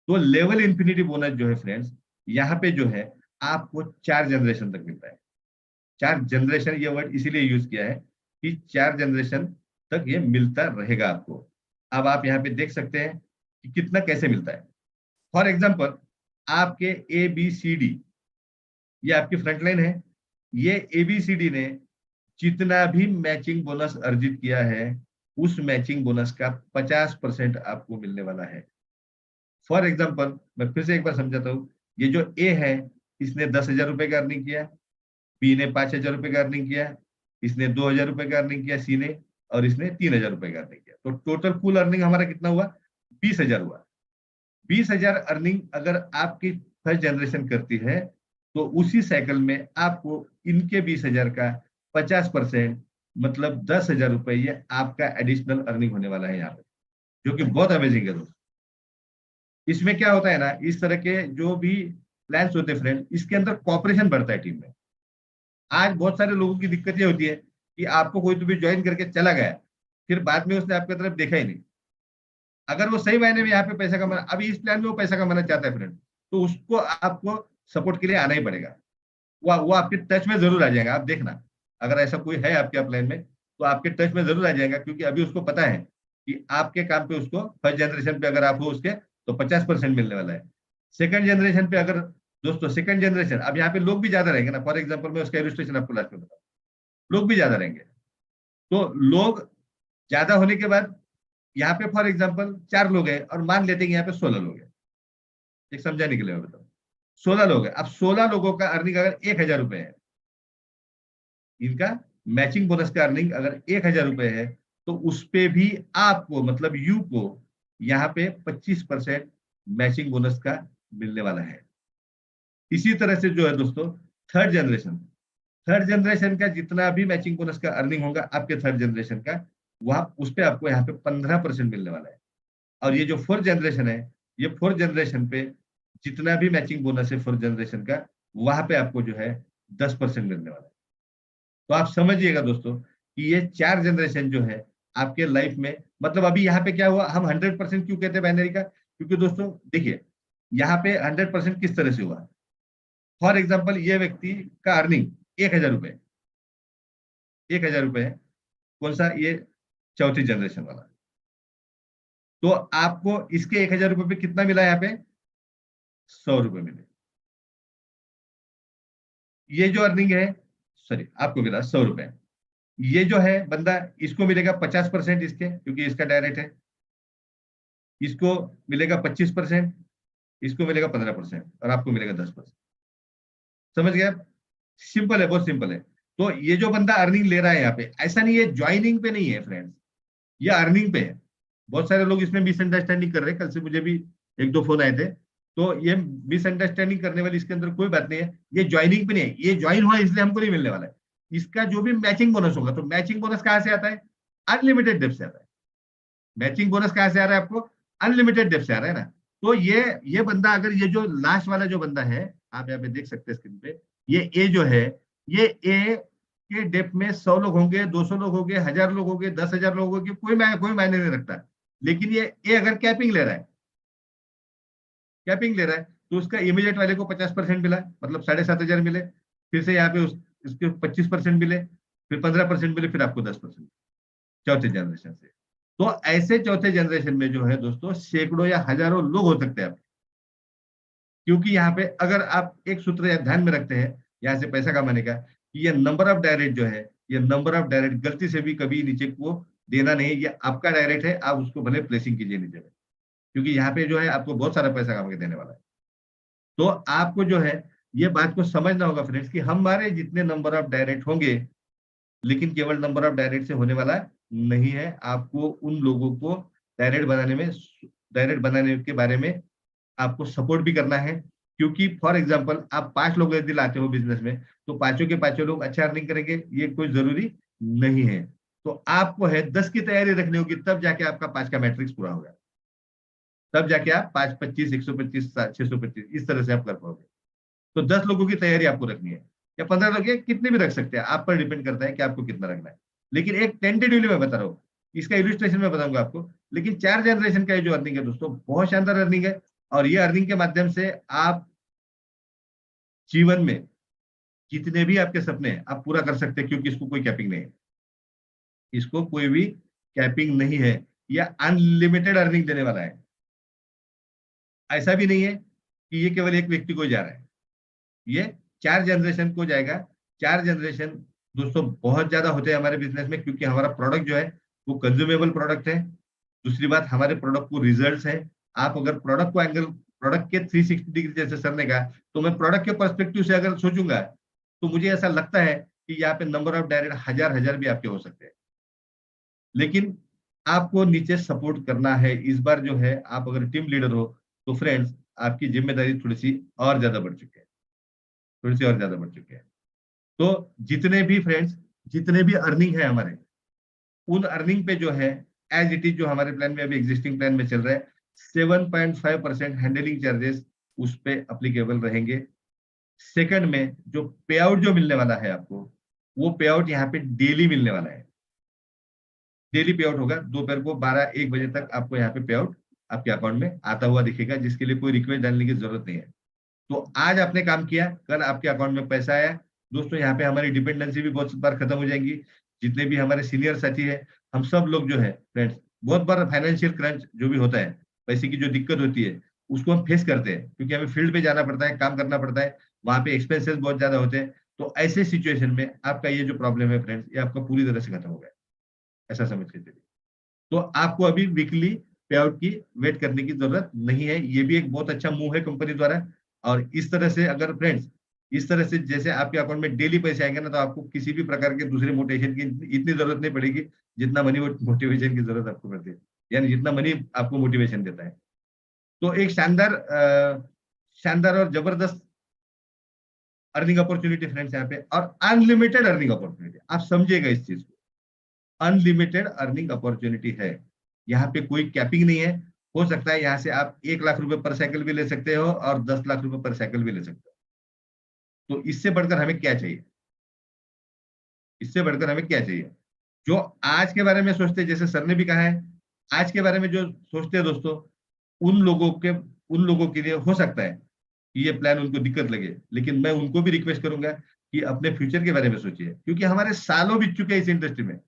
तो लेवल इन्फिनिटी बोनस जो है फ्रेंड्स, यहाँ पे जो है आपको 4 जनरेशन तक मिलता है। 4 जनरेशन, ये वर्ड इसीलिए यूज किया है कि 4 जनरेशन तक ये मिलता रहेगा आपको। अब आप यहाँ पे देख सकते हैं कि कितना कैसे मिलता है। फॉर एग्जाम्पल, आपके ABCD, ये आपकी फ्रंटलाइन है। ये ABCD ने जितना भी मैचिंग बोनस अर्जित किया है, उस मैचिंग बोनस का 50% आपको मिलने वाला है। फॉर एग्जाम्पल, मैं फिर से एक बार समझाता हूँ। ये जो ए है, इसने 10,000 रुपए का अर्निंग किया, बी ने 5,000 रुपए का अर्निंग किया, इसने 2,000 रुपए का अर्निंग किया सी ने, और इसने 3,000 रुपए का अर्निंग किया। तो टोटल कुल अर्निंग हमारा कितना हुआ? 20,000 हुआ। 20,000 अर्निंग अगर आपकी फर्स्ट जनरेशन करती है, तो उसी साइकिल में आपको इनके 20,000 का 50%, मतलब 10,000 रुपए, ये आपका एडिशनल अर्निंग होने वाला है यहाँ पे, जो कि बहुत अमेजिंग है दोस्तों। इसमें क्या होता है ना, इस तरह के जो भी प्लान्स होते हैं फ्रेंड, इसके अंदर कॉपरेशन बढ़ता है टीम में। आज बहुत सारे लोगों की दिक्कत ये होती है कि आपको कोई तो भी ज्वाइन करके चला गया, फिर बाद में उसने आपकी तरफ देखा ही नहीं। अगर वो सही मायने में यहाँ पे पैसा कमाना, अभी इस प्लान में वो पैसा कमाना चाहता है फ्रेंड, तो उसको आपको सपोर्ट के लिए आना ही पड़ेगा। वो आपके टच में जरूर आ जाएगा, आप देखना। अगर ऐसा कोई है आपके प्लान में तो आपके टच में जरूर आ जाएगा, क्योंकि अभी उसको पता है कि आपके काम पे उसको फर्स्ट जनरेशन पे अगर आप हो उसके तो 50% मिलने वाला है। सेकंड जनरेशन पे अगर दोस्तों, सेकंड जनरेशन, अब यहाँ पे लोग भी ज्यादा रहेंगे ना। फॉर एग्जाम्पल मैं उसका इलस्ट्रेशन आपको लास्ट में बताऊँ, लोग भी ज्यादा रहेंगे। तो लोग ज्यादा होने के बाद यहाँ पे फॉर एग्जाम्पल 4 लोग हैं और मान लेते हैं कि यहाँ पे 16 लोग हैं। एक समझाने के लिए मैं बताऊँ, 16 लोग हैं। अब 16 लोगों का अर्निंग अगर 1000 रुपए है, इनका मैचिंग बोनस का अर्निंग अगर 1000 रुपए है, तो उस पे भी आपको मतलब यू को यहाँ पे 25% मैचिंग बोनस का मिलने वाला है। इसी तरह से जो है दोस्तों, थर्ड जनरेशन, थर्ड जनरेशन का जितना भी मैचिंग बोनस का अर्निंग होगा आपके थर्ड जनरेशन का, वहां उस पे आपको यहाँ पे 15% मिलने वाला है। और ये जो फोर्थ जनरेशन है, ये फोर्थ जनरेशन पे जितना भी मैचिंग बोनस है फोर्थ जनरेशन का, वहां पे आपको जो है 10% मिलने वाला है। तो आप समझिएगा दोस्तों कि ये 4 जनरेशन जो है आपके लाइफ में, मतलब अभी यहाँ पे क्या हुआ, हम 100% क्यों कहते हैं बाइनरी का, क्योंकि दोस्तों देखिए यहाँ पे 100% किस तरह से हुआ। फॉर एग्जाम्पल ये व्यक्ति का अर्निंग 1000 रुपए, 1000 रुपए है, कौन सा, ये चौथी जनरेशन वाला। तो आपको इसके 1000 रुपए पे कितना मिला, यहाँ पे 100 रुपए मिले। ये जो अर्निंग है, सॉरी आपको मिला 100 रुपए। ये जो है बंदा, इसको मिलेगा 50% इसके, क्योंकि इसका डायरेक्ट है। इसको मिलेगा 25%, इसको मिलेगा 15% और आपको मिलेगा 10%। समझ गए आप? सिंपल है, बहुत सिंपल है। तो ये जो बंदा अर्निंग ले रहा है यहाँ पे, ऐसा नहीं है ज्वाइनिंग पे नहीं है फ्रेंड्स, ये अर्निंग पे है। बहुत सारे लोग इसमें मिसअंडरस्टैंडिंग कर रहे हैं, कल से मुझे भी 1-2 फोन आए थे। तो ये मिसअंडरस्टैंडिंग करने वाली इसके अंदर कोई बात नहीं है। ये ज्वाइनिंग पे नहीं है, ये ज्वाइन हुआ इसलिए हमको नहीं मिलने वाला है। इसका जो भी मैचिंग बोनस होगा, तो मैचिंग बोनस कहाँ से आता है, अनलिमिटेड डेप्थ से आता है। मैचिंग बोनस कहाँ से आ रहा है आपको, अनलिमिटेड डेप्थ से आ रहा है ना। तो ये बंदा, अगर ये जो लास्ट वाला जो बंदा है, आप यहाँ पे देख सकते हैं स्क्रीन पे, ये ए जो है, ये ए के डेप्थ में 100 लोग होंगे, 200 लोग होंगे, 1000 लोग होंगे, 10,000 लोग होंगे, कोई मायने नहीं रखता। लेकिन ये ए अगर कैपिंग ले रहा है, कैपिंग ले रहा है, तो उसका इमीडिएट वाले को 50% मिला, मतलब 7500 मिले। फिर से यहाँ पे इसके 25% मिले, फिर 15% मिले, फिर आपको 10% चौथे जनरेशन से। तो ऐसे चौथे जनरेशन में जो है दोस्तों, सैकड़ों या हजारों लोग हो सकते हैं आप। क्योंकि यहाँ पे अगर आप एक सूत्र या ध्यान में रखते हैं यहाँ से पैसा कमाने का, कि ये नंबर ऑफ डायरेक्ट जो है, ये नंबर ऑफ डायरेक्ट गलती से भी कभी नीचे को देना नहीं है। ये आपका डायरेक्ट है, आप उसको भले प्लेसिंग कीजिए नीचे में, क्योंकि यहाँ पे जो है आपको बहुत सारा पैसा कमा के देने वाला है। तो आपको जो है ये बात को समझना होगा फ्रेंड्स, कि हमारे जितने नंबर ऑफ डायरेक्ट होंगे, लेकिन केवल नंबर ऑफ डायरेक्ट से होने वाला नहीं है। आपको उन लोगों को डायरेक्ट बनाने के बारे में आपको सपोर्ट भी करना है। क्योंकि फॉर एग्जांपल आप 5 लोग यदि लाते हो बिजनेस में, तो पांचों के पांचों लोग अच्छा अर्निंग करेंगे, ये कोई जरूरी नहीं है। तो आपको है 10 की तैयारी रखनी होगी, तब जाके आपका 5 का मैट्रिक्स पूरा होगा। तब जाके आप 5, 25, 125, 625 इस तरह से आप कर पाओगे। तो 10 लोगों की तैयारी आपको रखनी है, या 15 लोग, कितने भी रख सकते हैं, आप पर डिपेंड करता है कि आपको कितना रखना है। लेकिन एक टेंटेटिवली मैं बता रहा हूँ, इसका इलस्ट्रेशन में बताऊंगा आपको। लेकिन 4 जनरेशन का जो अर्निंग है दोस्तों, बहुत शानदार अर्निंग है। और ये अर्निंग के माध्यम से आप जीवन में जितने भी आपके सपने हैं आप पूरा कर सकते हैं, क्योंकि इसको कोई कैपिंग नहीं है। इसको कोई भी कैपिंग नहीं है, यह अनलिमिटेड अर्निंग देने वाला है। ऐसा भी नहीं है कि ये केवल एक व्यक्ति को जा रहा है, ये 4 जनरेशन को जाएगा। 4 जनरेशन दोस्तों बहुत ज्यादा होते हैं हमारे बिजनेस में, क्योंकि हमारा प्रोडक्ट जो है वो कंज्यूमेबल प्रोडक्ट है। दूसरी बात, हमारे प्रोडक्ट को रिजल्ट्स है। आप अगर प्रोडक्ट के 360 डिग्री जैसे सरने का, तो मैं प्रोडक्ट के पर्सपेक्टिव से अगर सोचूंगा, तो मुझे ऐसा लगता है कि यहाँ पे नंबर ऑफ डायरेक्ट हजार भी आपके हो सकते हैं। लेकिन आपको नीचे सपोर्ट करना है। इस बार जो है, आप अगर टीम लीडर हो, तो फ्रेंड्स आपकी जिम्मेदारी थोड़ी सी और ज्यादा बढ़ चुकी है, थोड़ी सी और ज्यादा बढ़ चुकी है। तो जितने भी फ्रेंड्स, जितने भी अर्निंग है हमारे, उन अर्निंग पे जो है एज इट इज जो हमारे प्लान में अभी एग्जिस्टिंग प्लान में चल रहा है 7.5% हैंडलिंग चार्जेस उस पे अप्लीकेबल रहेंगे। सेकंड में जो पे आउट जो मिलने वाला है आपको, वो पे आउट यहाँ पे डेली मिलने वाला है। डेली पे आउट होगा, दोपहर को 12-1 बजे तक आपको यहाँ पे पे आउट आपके अकाउंट में आता हुआ दिखेगा, जिसके लिए कोई रिक्वेस्ट डालने की जरूरत नहीं है। तो आज आपने काम किया, कल आपके अकाउंट में पैसा आया। दोस्तों यहाँ पे हमारी डिपेंडेंसी भी बहुत बार खत्म हो जाएंगी। जितने भी हमारे सीनियर साथी है, हम सब लोग जो है फ्रेंड्स, बहुत बार फाइनेंशियल क्रंच जो भी होता है, पैसे की जो दिक्कत होती है, उसको हम फेस करते हैं, क्योंकि हमें फील्ड में जाना पड़ता है, काम करना पड़ता है, वहां पे एक्सपेंसेस बहुत ज्यादा होते हैं। तो ऐसे सिचुएशन में आपका ये जो प्रॉब्लम है फ्रेंड्स, ये आपका पूरी तरह से खत्म हो गया, ऐसा समझ के चलिए। तो आपको अभी वीकली पे आउट की वेट करने की जरूरत नहीं है। ये भी एक बहुत अच्छा मूव है कंपनी द्वारा। और इस तरह से अगर फ्रेंड्स, इस तरह से जैसे आपके अकाउंट में डेली पैसे आएंगे ना, तो आपको किसी भी प्रकार के दूसरे मोटिवेशन की इतनी जरूरत नहीं पड़ेगी जितना मनी मोटिवेशन की जरूरत आपको पड़ती है, यानी जितना मनी आपको मोटिवेशन देता है। तो एक शानदार और जबरदस्त अर्निंग अपॉर्चुनिटी फ्रेंड्स यहाँ पे, और अनलिमिटेड अर्निंग अपॉर्चुनिटी, आप समझिएगा इस चीज को। अनलिमिटेड अर्निंग अपॉर्चुनिटी है, यहाँ पे कोई कैपिंग नहीं है। हो सकता है यहाँ से आप 1 लाख रुपए पर साइकिल भी ले सकते हो और 10 लाख रुपए पर साइकिल भी ले सकते हो। तो इससे बढ़कर हमें क्या चाहिए? इससे बढ़कर हमें क्या चाहिए? जो आज के बारे में सोचते हैं, जैसे सर ने भी कहा है, आज के बारे में जो सोचते हैं दोस्तों, उन लोगों के लिए हो सकता है कि ये प्लान उनको दिक्कत लगे, लेकिन मैं उनको भी रिक्वेस्ट करूंगा कि अपने फ्यूचर के बारे में सोचिए, क्योंकि हमारे सालों बीत चुके हैं इस इंडस्ट्री में,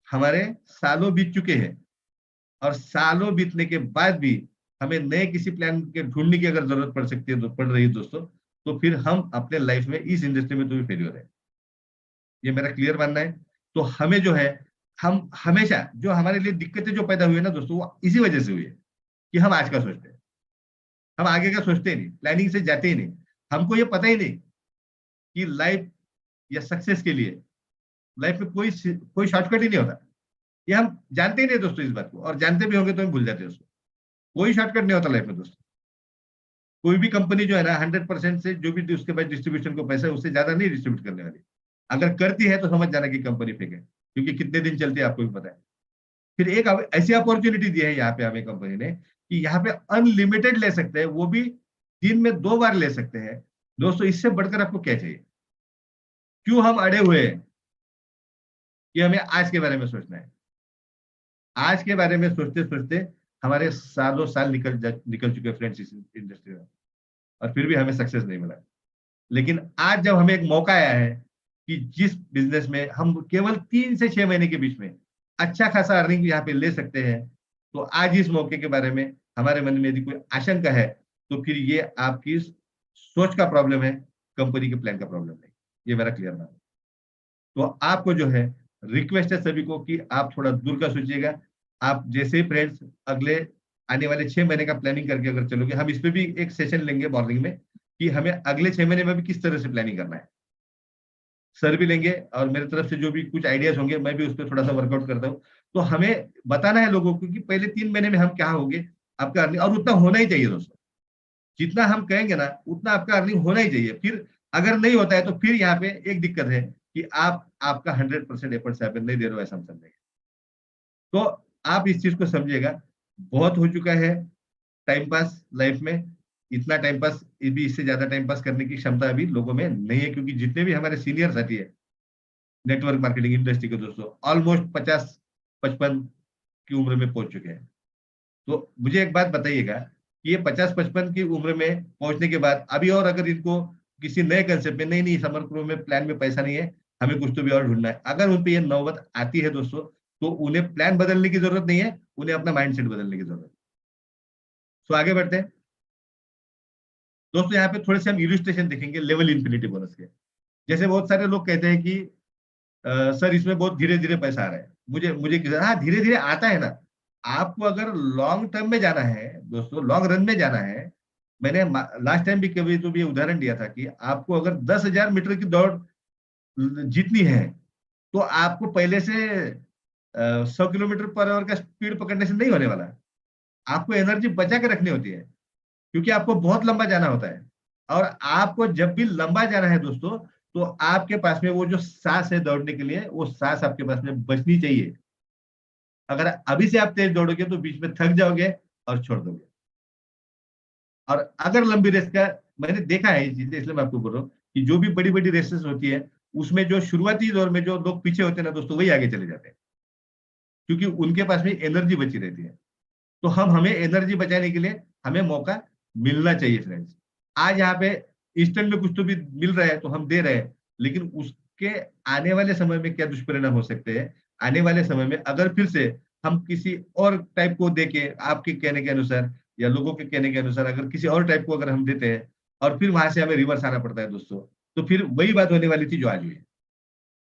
हमारे सालों बीत चुके हैं, और सालों बीतने के बाद भी हमें नए किसी प्लान के ढूंढने की अगर जरूरत पड़ सकती है, तो पड़ रही है दोस्तों, तो फिर हम अपने लाइफ में इस इंडस्ट्री में तो भी फेलियर है, ये मेरा क्लियर मानना है। तो हमें जो है, हम हमेशा जो हमारे लिए दिक्कतें जो पैदा हुई है ना दोस्तों, वो इसी वजह से हुई है कि हम आज का सोचते हैं, हम आगे का सोचते ही नहीं, प्लानिंग से जाते ही नहीं। हमको ये पता ही नहीं कि लाइफ या सक्सेस के लिए लाइफ में कोई शॉर्टकट ही नहीं होता। ये हम जानते ही नहीं दोस्तों इस बात को, और जानते भी होंगे तो हम भूल जाते हैं उसको। कोई शॉर्टकट नहीं होता लाइफ में दोस्तों। कोई भी कंपनी जो है ना 100% से जो भी उसके पास डिस्ट्रीब्यूशन को पैसा है, उससे ज्यादा नहीं डिस्ट्रीब्यूट करने वाली। अगर करती है तो समझ जाना कि कंपनी फेक है, क्योंकि कितने दिन चलती है आपको भी पता है। फिर एक ऐसी अपॉर्चुनिटी दी है यहाँ पे हमें कंपनी ने, कि यहाँ पे अनलिमिटेड ले सकते हैं, वो भी दिन में 2 बार ले सकते हैं। दोस्तों इससे बढ़कर आपको क्या चाहिए? क्यों हम अड़े हुए हैं कि हमें आज के बारे में सोचना है? आज के बारे में सोचते सोचते हमारे सालों साल निकल चुके फ्रेंड्स इस इंडस्ट्री में, और फिर भी हमें सक्सेस नहीं मिला। लेकिन आज जब हमें एक मौका आया है कि जिस बिजनेस में हम केवल 3 से 6 महीने के बीच में अच्छा खासा अर्निंग यहाँ पे ले सकते हैं, तो आज इस मौके के बारे में हमारे मन में यदि कोई आशंका है, तो फिर ये आपकी सोच का प्रॉब्लम है, कंपनी के प्लान का प्रॉब्लम नहीं। ये मेरा क्लियर नाम है। तो आपको जो है रिक्वेस्ट है सभी को कि आप थोड़ा दूर का सोचिएगा। आप जैसे फ्रेंड्स अगले आने वाले 6 महीने का प्लानिंग करके अगर चलोगे, हम इस पे भी एक सेशन लेंगे मॉर्निंग में कि हमें अगले 6 महीने में भी किस तरह से प्लानिंग करना है। सर भी लेंगे, और मेरी तरफ से जो भी कुछ आइडियाज होंगे मैं भी उस पर थोड़ा सा वर्कआउट करता हूँ। तो हमें बताना है लोगों को कि पहले 3 महीने में हम क्या होंगे आपका अर्निंग, और उतना होना ही चाहिए दोस्तों। जितना हम कहेंगे ना उतना आपका अर्निंग होना ही चाहिए। फिर अगर नहीं होता है तो फिर यहाँ पे एक दिक्कत है कि आप आपका 100% एफर्ट नहीं दे रहे हो, ऐसा हम समझेंगे। तो आप इस चीज को समझिएगा। बहुत हो चुका है टाइम पास लाइफ में, इतना टाइम पास भी, इससे ज्यादा टाइम पास करने की क्षमता अभी लोगों में नहीं है, क्योंकि जितने भी हमारे सीनियर साथी है नेटवर्क मार्केटिंग इंडस्ट्री के दोस्तों, ऑलमोस्ट 50-55 की उम्र में पहुंच चुके हैं। तो मुझे एक बात बताइएगा कि ये 50-55 की उम्र में पहुंचने के बाद अभी और अगर इनको किसी नए कंसेप्ट में, नहीं समर प्रो में प्लान में पैसा नहीं है, हमें कुछ तो भी और ढूंढना है, अगर उन पे ये नौबत आती है दोस्तों, तो उन्हें प्लान बदलने की जरूरत नहीं है, उन्हें अपना माइंडसेट बदलने की जरूरत है। तो आगे बढ़ते हैं दोस्तों। यहाँ पे थोड़े से हम इलस्ट्रेशन देखेंगे लेवल इन्फिनिटी बोनस के। जैसे बहुत सारे लोग कहते हैं कि सर इसमें बहुत धीरे धीरे पैसा आ रहा है, मुझे हाँ धीरे धीरे आता है ना। आपको अगर लॉन्ग टर्म में जाना है दोस्तों, लॉन्ग रन में जाना है, मैंने लास्ट टाइम भी कभी तो भी उदाहरण दिया था कि आपको अगर 10,000 मीटर की दौड़ जीतनी है, तो आपको पहले से 100 किलोमीटर पर आवर का स्पीड पकड़ने से नहीं होने वाला। आपको एनर्जी बचा के रखनी होती है, क्योंकि आपको बहुत लंबा जाना होता है। और आपको जब भी लंबा जाना है दोस्तों, तो आपके पास में वो जो सांस है दौड़ने के लिए, वो सांस आपके पास में बचनी चाहिए। अगर अभी से आप तेज दौड़ोगे तो बीच में थक जाओगे और छोड़ दोगे। और अगर लंबी रेस का, मैंने देखा है ये चीजें, इसलिए मैं आपको बोल रहा हूँ कि जो भी बड़ी बड़ी रेसेस होती है उसमें जो शुरुआती दौर में जो लोग पीछे होते हैं ना दोस्तों, वही आगे चले जाते हैं, क्योंकि उनके पास में एनर्जी बची रहती है। तो हमें एनर्जी बचाने के लिए हमें मौका मिलना चाहिए फ्रेंड्स। आज यहाँ पे इंस्टेंट में कुछ तो भी मिल रहा है तो हम दे रहे हैं, लेकिन उसके आने वाले समय में क्या दुष्परिणाम हो सकते हैं, आने वाले समय में अगर फिर से हम किसी और टाइप को देके, आपके कहने के अनुसार या लोगों के कहने के अनुसार अगर किसी और टाइप को अगर हम देते हैं और फिर वहां से हमें रिवर्स आना पड़ता है दोस्तों, तो फिर वही बात होने वाली थी जो आज हुई है।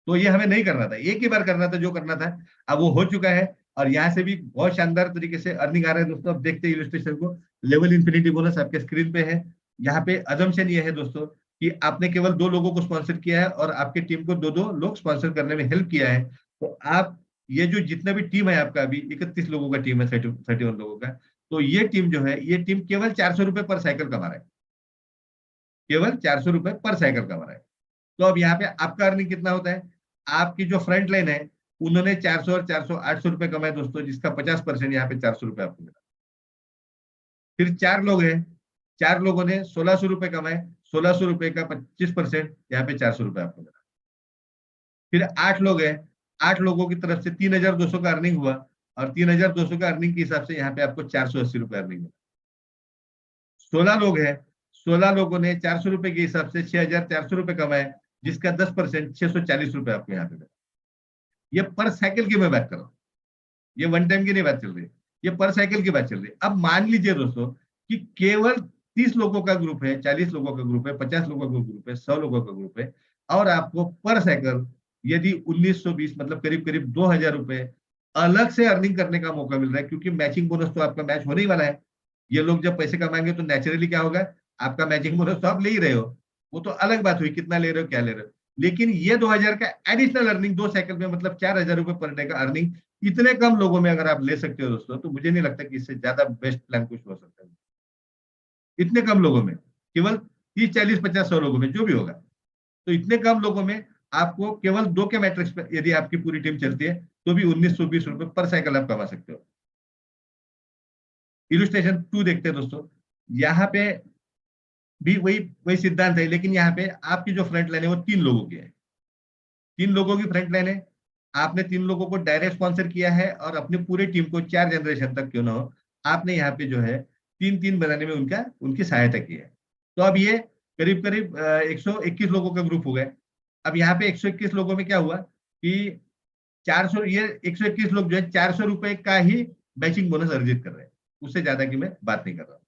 तो ये हमें नहीं करना था, एक ही बार करना था जो करना था, अब वो हो चुका है। और यहाँ से भी बहुत शानदार तरीके से अर्निंग आ रहा है दोस्तों। अब देखते हैं इलस्ट्रेशन को। लेवल इन्फिनिटी बोनस आपके स्क्रीन पे है। यहाँ पे अजम्पशन ये है दोस्तों कि आपने केवल 2 लोगों को स्पॉन्सर किया है और आपकी टीम को 2-2 लोग स्पॉन्सर करने में हेल्प किया है। तो आप ये जो जितना भी टीम है आपका, अभी 31 लोगों का टीम है, 31 लोगों का, तो ये टीम जो है, ये टीम केवल 400 रुपए पर साइकिल कमा रहा है, केवल 400 रुपए पर साइकिल कमा रहा है। तो अब यहाँ पे आपका अर्निंग कितना होता है, आपकी जो फ्रंट लाइन है उन्होंने 400 और 400 800 रुपए कमाए दोस्तों, जिसका 50% यहाँ पे 400 रुपए आपको मिला। फिर 4 लोग हैं, 4 लोगों ने 1600 रुपए कमाए, 1600 रुपए का 25% यहाँ पे 400 रुपए आपको मिला। फिर 8 लोग हैं, 8 लोगों की तरफ से 3200 का अर्निंग हुआ और 3200 का अर्निंग के हिसाब से यहाँ पे आपको 480 रुपए अर्निंग मिला। 16 लोग हैं, 16 लोगों ने 400 रुपए के हिसाब से 6400 रुपए कमाए, जिसका 10% 640 रुपए आपको यहाँ पे मिला। ये पर साइकिल की मैं बात कर रहा हूँ, ये वन टाइम की नहीं बात चल रही, ये पर साइकिल की बात चल रही। अब मान लीजिए दोस्तों कि केवल 30 लोगों का ग्रुप है, 40 लोगों का ग्रुप है, 50 लोगों का ग्रुप है, 100 लोगों का ग्रुप है, और आपको पर साइकिल यदि 1920 मतलब करीब करीब 2000 रुपए अलग से अर्निंग करने का मौका मिल रहा है, क्योंकि मैचिंग बोनस तो आपका मैच होने ही वाला है। ये लोग जब पैसे कमाएंगे तो नेचुरली क्या होगा, आपका मैचिंग बोनस तो आप ले ही रहे हो, वो तो अलग बात हुई कितना ले रहे हो क्या ले रहे हो, लेकिन ये 2000 का एडिशनल अर्निंग 2 साइकिल में मतलब 4000 रुपए पर डे का अर्निंग इतने कम लोगों में अगर आप ले सकते हो दोस्तों, तो मुझे नहीं लगता कि इससे ज्यादा बेस्ट प्लान कुछ हो सकता है। इतने कम लोगों में, केवल 30 40 50 100 लोगों में जो भी होगा, तो इतने कम लोगों में आपको केवल 2 के मैट्रिक्स पर यदि आपकी पूरी टीम चलती है तो भी 1920 रुपए पर साइकिल आप कमा सकते हो। इलस्ट्रेशन 2 देखते हैं दोस्तों, यहाँ पे भी वही वही सिद्धांत है, लेकिन यहाँ पे आपकी जो फ्रंट लाइन है वो 3 लोगों की है। 3 लोगों की फ्रंट लाइन है, आपने 3 लोगों को डायरेक्ट स्पॉन्सर किया है और अपनी पूरी टीम को 4 जनरेशन तक क्यों ना हो, आपने यहाँ पे जो है 3-3 बनाने में उनकी सहायता की है। तो अब ये करीब करीब 121 लोगों का ग्रुप हो गया। अब यहाँ पे 121 लोगों में क्या हुआ कि 400, ये 121 लोग जो है 400 रुपए का ही मैचिंग बोनस अर्जित कर रहे हैं, उससे ज्यादा की मैं बात नहीं कर रहा हूँ।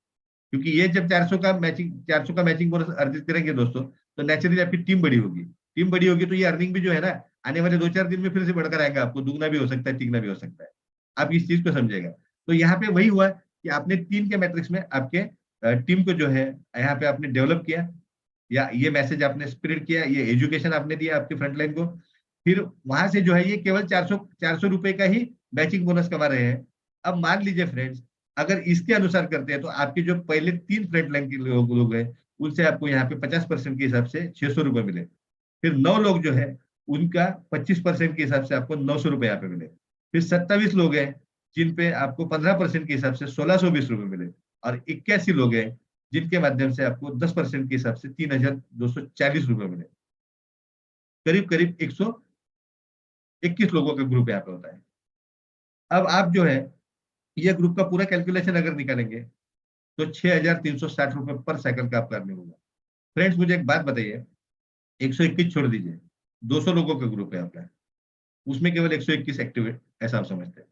क्योंकि ये जब 400 का मैचिंग बोनस अर्जित करेंगे दोस्तों, तो नेचुरली आपकी टीम बड़ी होगी, टीम बड़ी होगी तो ये अर्निंग भी जो है ना, आने वाले 2-4 दिन में फिर से बढ़कर आएगा, आपको दुगना भी हो सकता है, तिगना भी हो सकता है। आप इस चीज को समझेगा। तो यहाँ पे वही हुआ कि आपने 3 के मैट्रिक्स में आपके टीम को जो है यहाँ पे आपने डेवलप किया, या ये मैसेज आपने स्प्रेड किया, ये एजुकेशन आपने दिया आपके फ्रंटलाइन को। फिर वहां से जो है ये केवल 400 रुपए का ही मैचिंग बोनस कमा रहे हैं। अब मान लीजिए फ्रेंड्स, अगर इसके अनुसार करते हैं तो आपके जो पहले 3 फ्रंट लाइन के लोग हैं उनसे आपको यहाँ पे 50% के हिसाब से 600 रुपए मिले। फिर 9 लोग जो है उनका 25% के हिसाब से आपको 900 रुपए यहाँ पे मिले। फिर 27 लोग हैं जिन पे आपको 15% के हिसाब से 1620 रुपए मिले, और 81 लोग हैं जिनके माध्यम से आपको 10% के हिसाब से 3240 रुपए मिले। करीब करीब 121 लोगों का ग्रुप यहाँ पे होता है। अब आप जो है ये ग्रुप का पूरा कैलकुलेशन अगर निकालेंगे तो 6360 रुपए पर साइकिल का आपका अर्निंग होगा। फ्रेंड्स मुझे एक बात बताइए, 121 छोड़ दीजिए, 200 लोगों का ग्रुप है आपका, उसमें केवल 121 एक्टिव है ऐसा आप समझते हैं,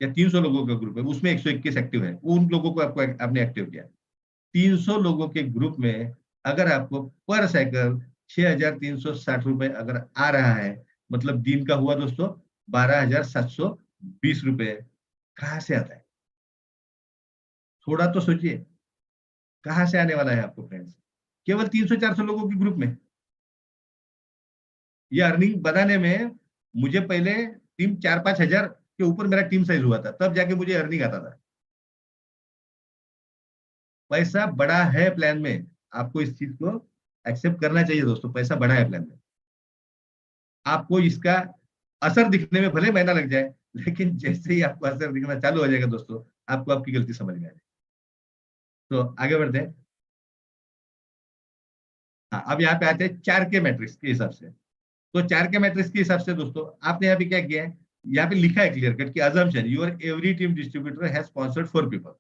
या 300 लोगों का ग्रुप है उसमें 121 एक्टिव है, उन लोगों को आपको आपने एक्टिव किया। 300 लोगों के ग्रुप में अगर आपको पर साइकिल 6360 रुपए अगर आ रहा है, मतलब दिन का हुआ दोस्तों 12720 रुपए, कहाँ से आता है? थोड़ा तो सोचिए, कहाँ से आने वाला है आपको फ्रेंड्स? केवल 300-400 लोगों के ग्रुप में। ये अर्निंग बनाने में मुझे पहले टीम 4-5 हजार के ऊपर मेरा टीम साइज हुआ था, तब जाके मुझे अर्निंग आता था। पैसा बड़ा है प्लान में, आपको इस चीज को एक्सेप्ट करना चाहिए दोस्तों, पैसा बड़ा है प्लान में। आपको इसका असर दिखने में भले महीना लग जाए, लेकिन जैसे ही आपको असर दिखना चालू हो जाएगा दोस्तों, आपको आपकी गलती समझ में आ जाएगी। तो आगे बढ़ते हैं। हाँ, अब यहाँ पे आते हैं 4 के मैट्रिक्स के हिसाब से। तो 4 के मैट्रिक्स के हिसाब से दोस्तों आपने यहाँ पे क्या किया है, यहाँ पे लिखा है क्लियर कट कि assumption your every team distributor has sponsored 4 people.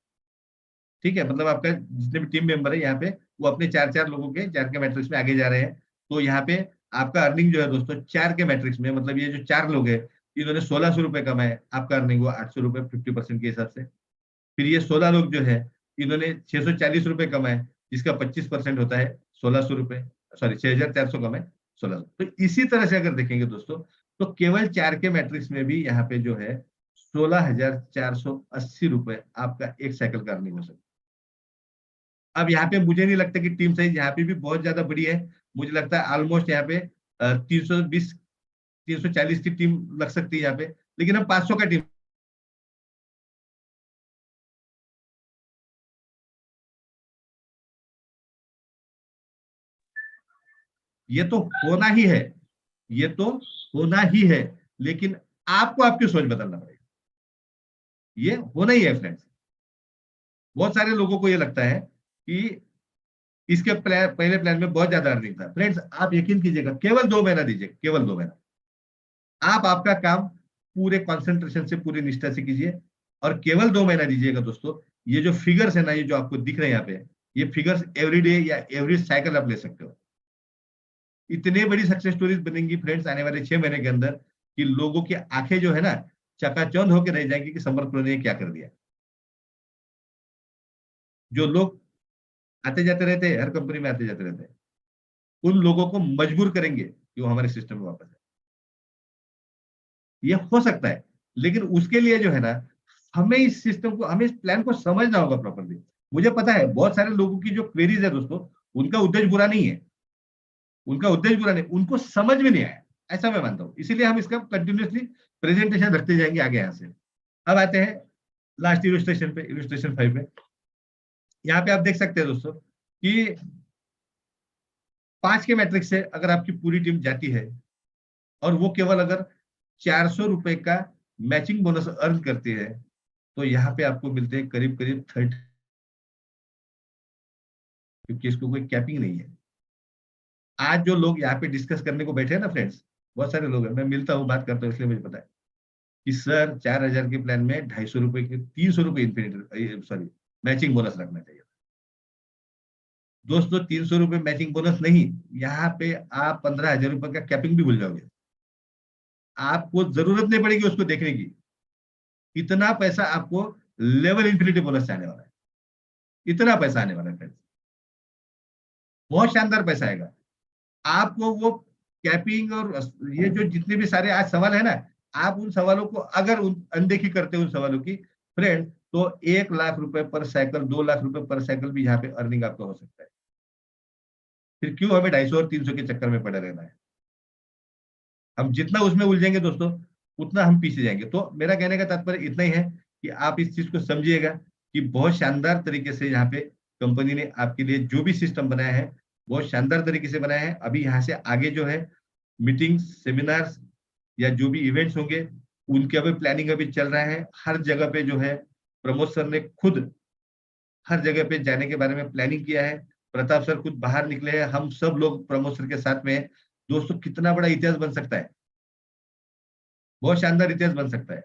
ठीक है, मतलब आपका जितने भी टीम मेंबर है यहाँ पे वो अपने 4-4 लोगों के 4 के मैट्रिक्स में आगे जा रहे हैं। तो यहाँ पे आपका अर्निंग जो है दोस्तों 4 के मैट्रिक्स में, मतलब ये जो 4 लोग हैं इन्होंने 1600 रुपए कमाए, आपका अर्निंग हुआ 800 रुपए 50% के हिसाब से। फिर ये 16 लोग जो है इन्होंने 640 रुपए कमाए, जिसका 25% होता है 1600 रुपए, सॉरी 6400 कमाए 1600। तो इसी तरह से अगर देखेंगे दोस्तों, तो केवल 4 के मैट्रिक्स में भी यहाँ पे जो है 16,480 रुपए आपका एक साइकिल का अर्निंग हो सकता है। अब यहाँ पे मुझे नहीं लगता कि टीम साइज यहाँ पे भी बहुत ज्यादा बड़ी है। मुझे लगता है ऑलमोस्ट यहाँ पे 320 340 की टीम लग सकती है यहाँ पे, लेकिन हम 500 का टीम, ये तो होना ही है, ये तो होना ही है, लेकिन आपको आपकी सोच बदलना पड़ेगा। ये होना ही है फ्रेंड्स। बहुत सारे लोगों को ये लगता है कि इसके पहले प्लान में बहुत ज्यादा अर्निंग था। फ्रेंड्स आप यकीन कीजिएगा, केवल 2 महीना दीजिए, केवल 2 महीना। आप आपका काम पूरे कंसंट्रेशन से पूरी निष्ठा से कीजिए और केवल 2 महीना दीजिएगा दोस्तों। ये जो फिगर्स है ना, ये जो आपको दिख रहे हैं यहाँ पे, ये फिगर्स एवरी डे या एवरी साइकिल आप ले सकते हो। इतने बड़ी सक्सेस स्टोरीज बनेंगी फ्रेंड्स आने वाले 6 महीने के अंदर कि लोगों की आंखें जो है ना चकाचौंध होकर रह जाएंगी कि समर प्रो ने क्या कर दिया। जो लोग आते जाते रहते हैं, हर कंपनी में आते जाते रहते हैं, उन लोगों को मजबूर करेंगे कि वो हमारे सिस्टम में वापस आए। ये हो सकता है, लेकिन उसके लिए जो है ना, हमें इस सिस्टम को, हमें इस प्लान को समझना होगा प्रॉपरली। मुझे पता है बहुत सारे लोगों की जो क्वेरीज है दोस्तों, उनका उद्देश्य बुरा नहीं है, उनका उद्देश्य बुरा नहीं, उनको समझ में नहीं आया, ऐसा मैं मानता हूँ। इसीलिए हम इसका कंटिन्यूअसली प्रेजेंटेशन रखते जाएंगे आगे यहाँ से। अब आते हैं लास्ट इलस्ट्रेशन पे, इलस्ट्रेशन 5 पे। यहाँ पे आप देख सकते हैं दोस्तों कि 5 के मैट्रिक्स से अगर आपकी पूरी टीम जाती है और वो केवल अगर 400 रुपए का मैचिंग बोनस अर्न करती है, तो यहाँ पे आपको मिलते हैं करीब करीब 30, क्योंकि इसको कोई कैपिंग नहीं है। आज जो लोग यहाँ पे डिस्कस करने को बैठे हैं ना फ्रेंड्स, बहुत सारे लोग हैं, मैं मिलता हूँ बात करता हूँ, इसलिए मुझे पता है कि सर 4000 के प्लान में 250 रुपए के 300 रुपए इन्फिनिटी, सॉरी, मैचिंग बोनस रखना चाहिए। दोस्तों 300 रुपए मैचिंग बोनस नहीं, यहाँ पे आप 15,000 रुपए का कैपिंग भी भूल जाओगे। आपको जरूरत नहीं पड़ेगी उसको देखने की, इतना पैसा आपको लेवल इन्फिनिटी बोनस से आने वाला है, इतना पैसा आने वाला है फ्रेंड्स, बहुत शानदार पैसा आएगा आपको। वो कैपिंग और ये जो जितने भी सारे आज सवाल है ना, आप उन सवालों को अगर अनदेखी करते हैं उन सवालों की फ्रेंड, तो 1 लाख रुपए पर साइकिल, 2 लाख रुपए पर साइकिल भी यहाँ पे अर्निंग आपका हो सकता है। फिर क्यों हमें 250 और 300 के चक्कर में पड़े रहना है। हम जितना उसमें उलझेंगे दोस्तों, उतना हम पीछे जाएंगे। तो मेरा कहने का तात्पर्य इतना ही है कि आप इस चीज को समझिएगा कि बहुत शानदार तरीके से यहाँ पे कंपनी ने आपके लिए जो भी सिस्टम बनाया है, बहुत शानदार तरीके से बनाया है। अभी यहाँ से आगे जो है मीटिंग्स, सेमिनार्स या जो भी इवेंट्स होंगे, उनके अभी प्लानिंग अभी चल रहा है। हर जगह पे जो है प्रमोद सर ने खुद हर जगह पे जाने के बारे में प्लानिंग किया है। प्रताप सर खुद बाहर निकले हैं, हम सब लोग प्रमोद सर के साथ में हैं। दोस्तों कितना बड़ा इतिहास बन सकता है, बहुत शानदार इतिहास बन सकता है।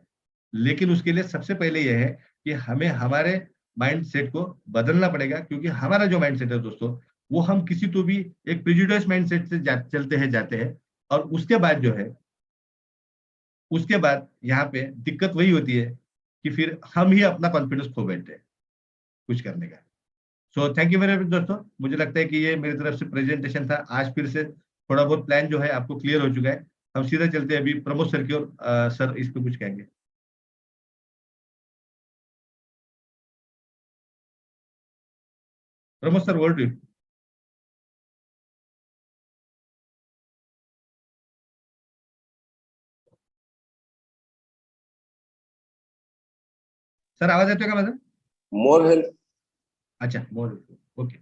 लेकिन उसके लिए सबसे पहले यह है कि हमें हमारे माइंड सेट को बदलना पड़ेगा, क्योंकि हमारा जो माइंड सेट है दोस्तों, वो हम किसी तो भी एक प्रिजुडाइज माइंड सेट से चलते हैं जाते हैं। और उसके बाद जो है, उसके बाद यहाँ पे दिक्कत वही होती है कि फिर हम ही अपना कॉन्फिडेंस खो बैठते हैं कुछ करने का। सो थैंक यू वेरी मच दोस्तों, मुझे लगता है कि ये मेरी तरफ से प्रेजेंटेशन था। आज फिर से थोड़ा बहुत प्लान जो है आपको क्लियर हो चुका है। हम सीधा चलते हैं अभी प्रमोद सर की ओर। सर इस पे कुछ कहेंगे? Pramod sir word you. Sir आवाज येतोय का माझा? More help. अच्छा, मोर, ओके।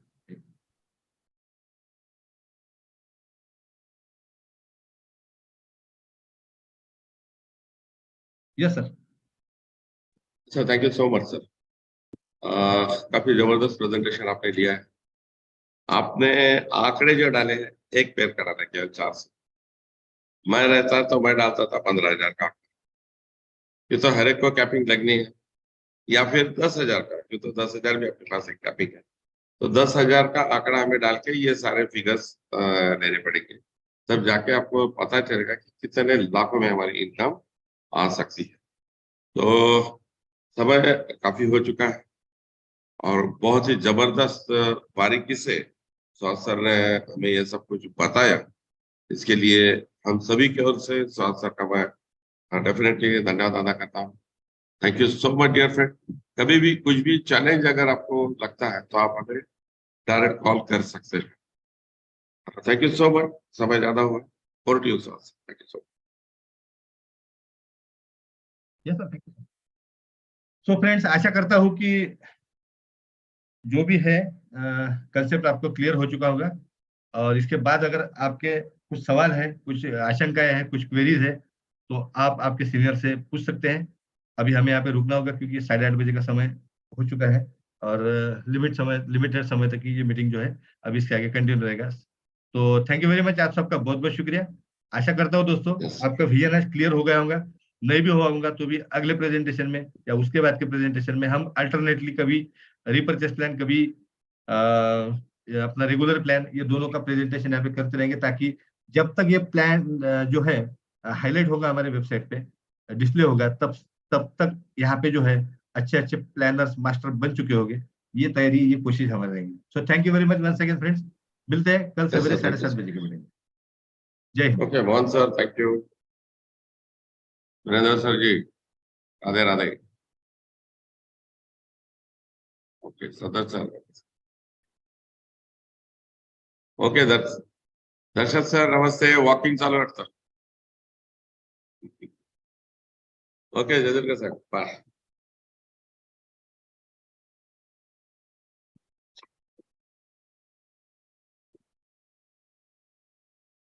Yes sir. अच्छा, thank you so much sir. काफी जबरदस्त प्रेजेंटेशन आपने लिया है। आपने आंकड़े जो डाले हैं, एक पेड़ कराना केवल 4 से। मैं रहता तो मैं डालता था 15,000 का। ये तो हर एक को कैपिंग लगनी है, या फिर 10,000 का, क्यों तो 10,000 भी आपके पास एक कैपिंग है। तो 10,000 का आंकड़ा हमें डाल के ये सारे फिगर्स लेने पड़ेंगे, तब जाके आपको पता चलेगा कि कितने लाखों में हमारी इनकम आ सकती है। तो समय काफी हो चुका है और बहुत ही जबरदस्त बारीकी से स्वास्थ्य सर ने हमें ये सब कुछ बताया। इसके लिए हम सभी की ओर से स्वास्थ्य सर का मैं डेफिनेटली धन्यवाद अदा करता हूँ। Thank you so much dear friend. कभी भी कुछ भी चैलेंज अगर आपको लगता है तो आप हमें डायरेक्ट कॉल कर सकते हैं। Thank you so much. समय ज्यादा हुआ। Over to you sir. Thank you so much. Yes sir, thank you. So friends, आशा करता हूँ कि जो भी है कंसेप्ट आपको क्लियर हो चुका होगा। और इसके बाद अगर आपके कुछ सवाल है, कुछ आशंकाएं हैं, कुछ क्वेरीज है, तो आप आपके सीनियर से पूछ सकते हैं। अभी हमें यहाँ पे रुकना होगा क्योंकि 8:30 बजे का समय हो चुका है और लिमिटेड समय तक की ये मीटिंग जो है अभी इसके आगे कंटिन्यू रहेगा। तो थैंक यू वेरी मच, आप सबका बहुत बहुत शुक्रिया। आशा करता हूँ दोस्तों Yes. आपका विजन आज क्लियर हो गया होगा। नहीं भी हुआ होगा तो भी अगले प्रेजेंटेशन में या उसके बाद के प्रेजेंटेशन में हम अल्टरनेटली कभी रिपर्चेस प्लान, कभी ये अपना रेगुलर प्लान, ये दोनों का प्रेजेंटेशन यहाँ पे करते रहेंगे, ताकि जब तक ये प्लान जो है हाईलाइट होगा हमारे वेबसाइट पे, डिस्प्ले होगा, तब तब तक यहाँ पे जो है अच्छे अच्छे प्लानर्स मास्टर बन चुके होंगे। ये तैयारी, ये कोशिश हमारी रहेगी। So thank you very much once again friends. मिलते हैं कल Yes, सवेरे sir. Thank you, 7:30 sir. बजे के मिलेंगे। जय हिंद। Okay, Mohan sir, thank you. Virendra sir ji, Radhe Radhe. Okay, Sadar sir. Okay, दर्शक सर नमस्ते। वॉकिंग चालू रखता। Okay, Jaidurga sir, bye.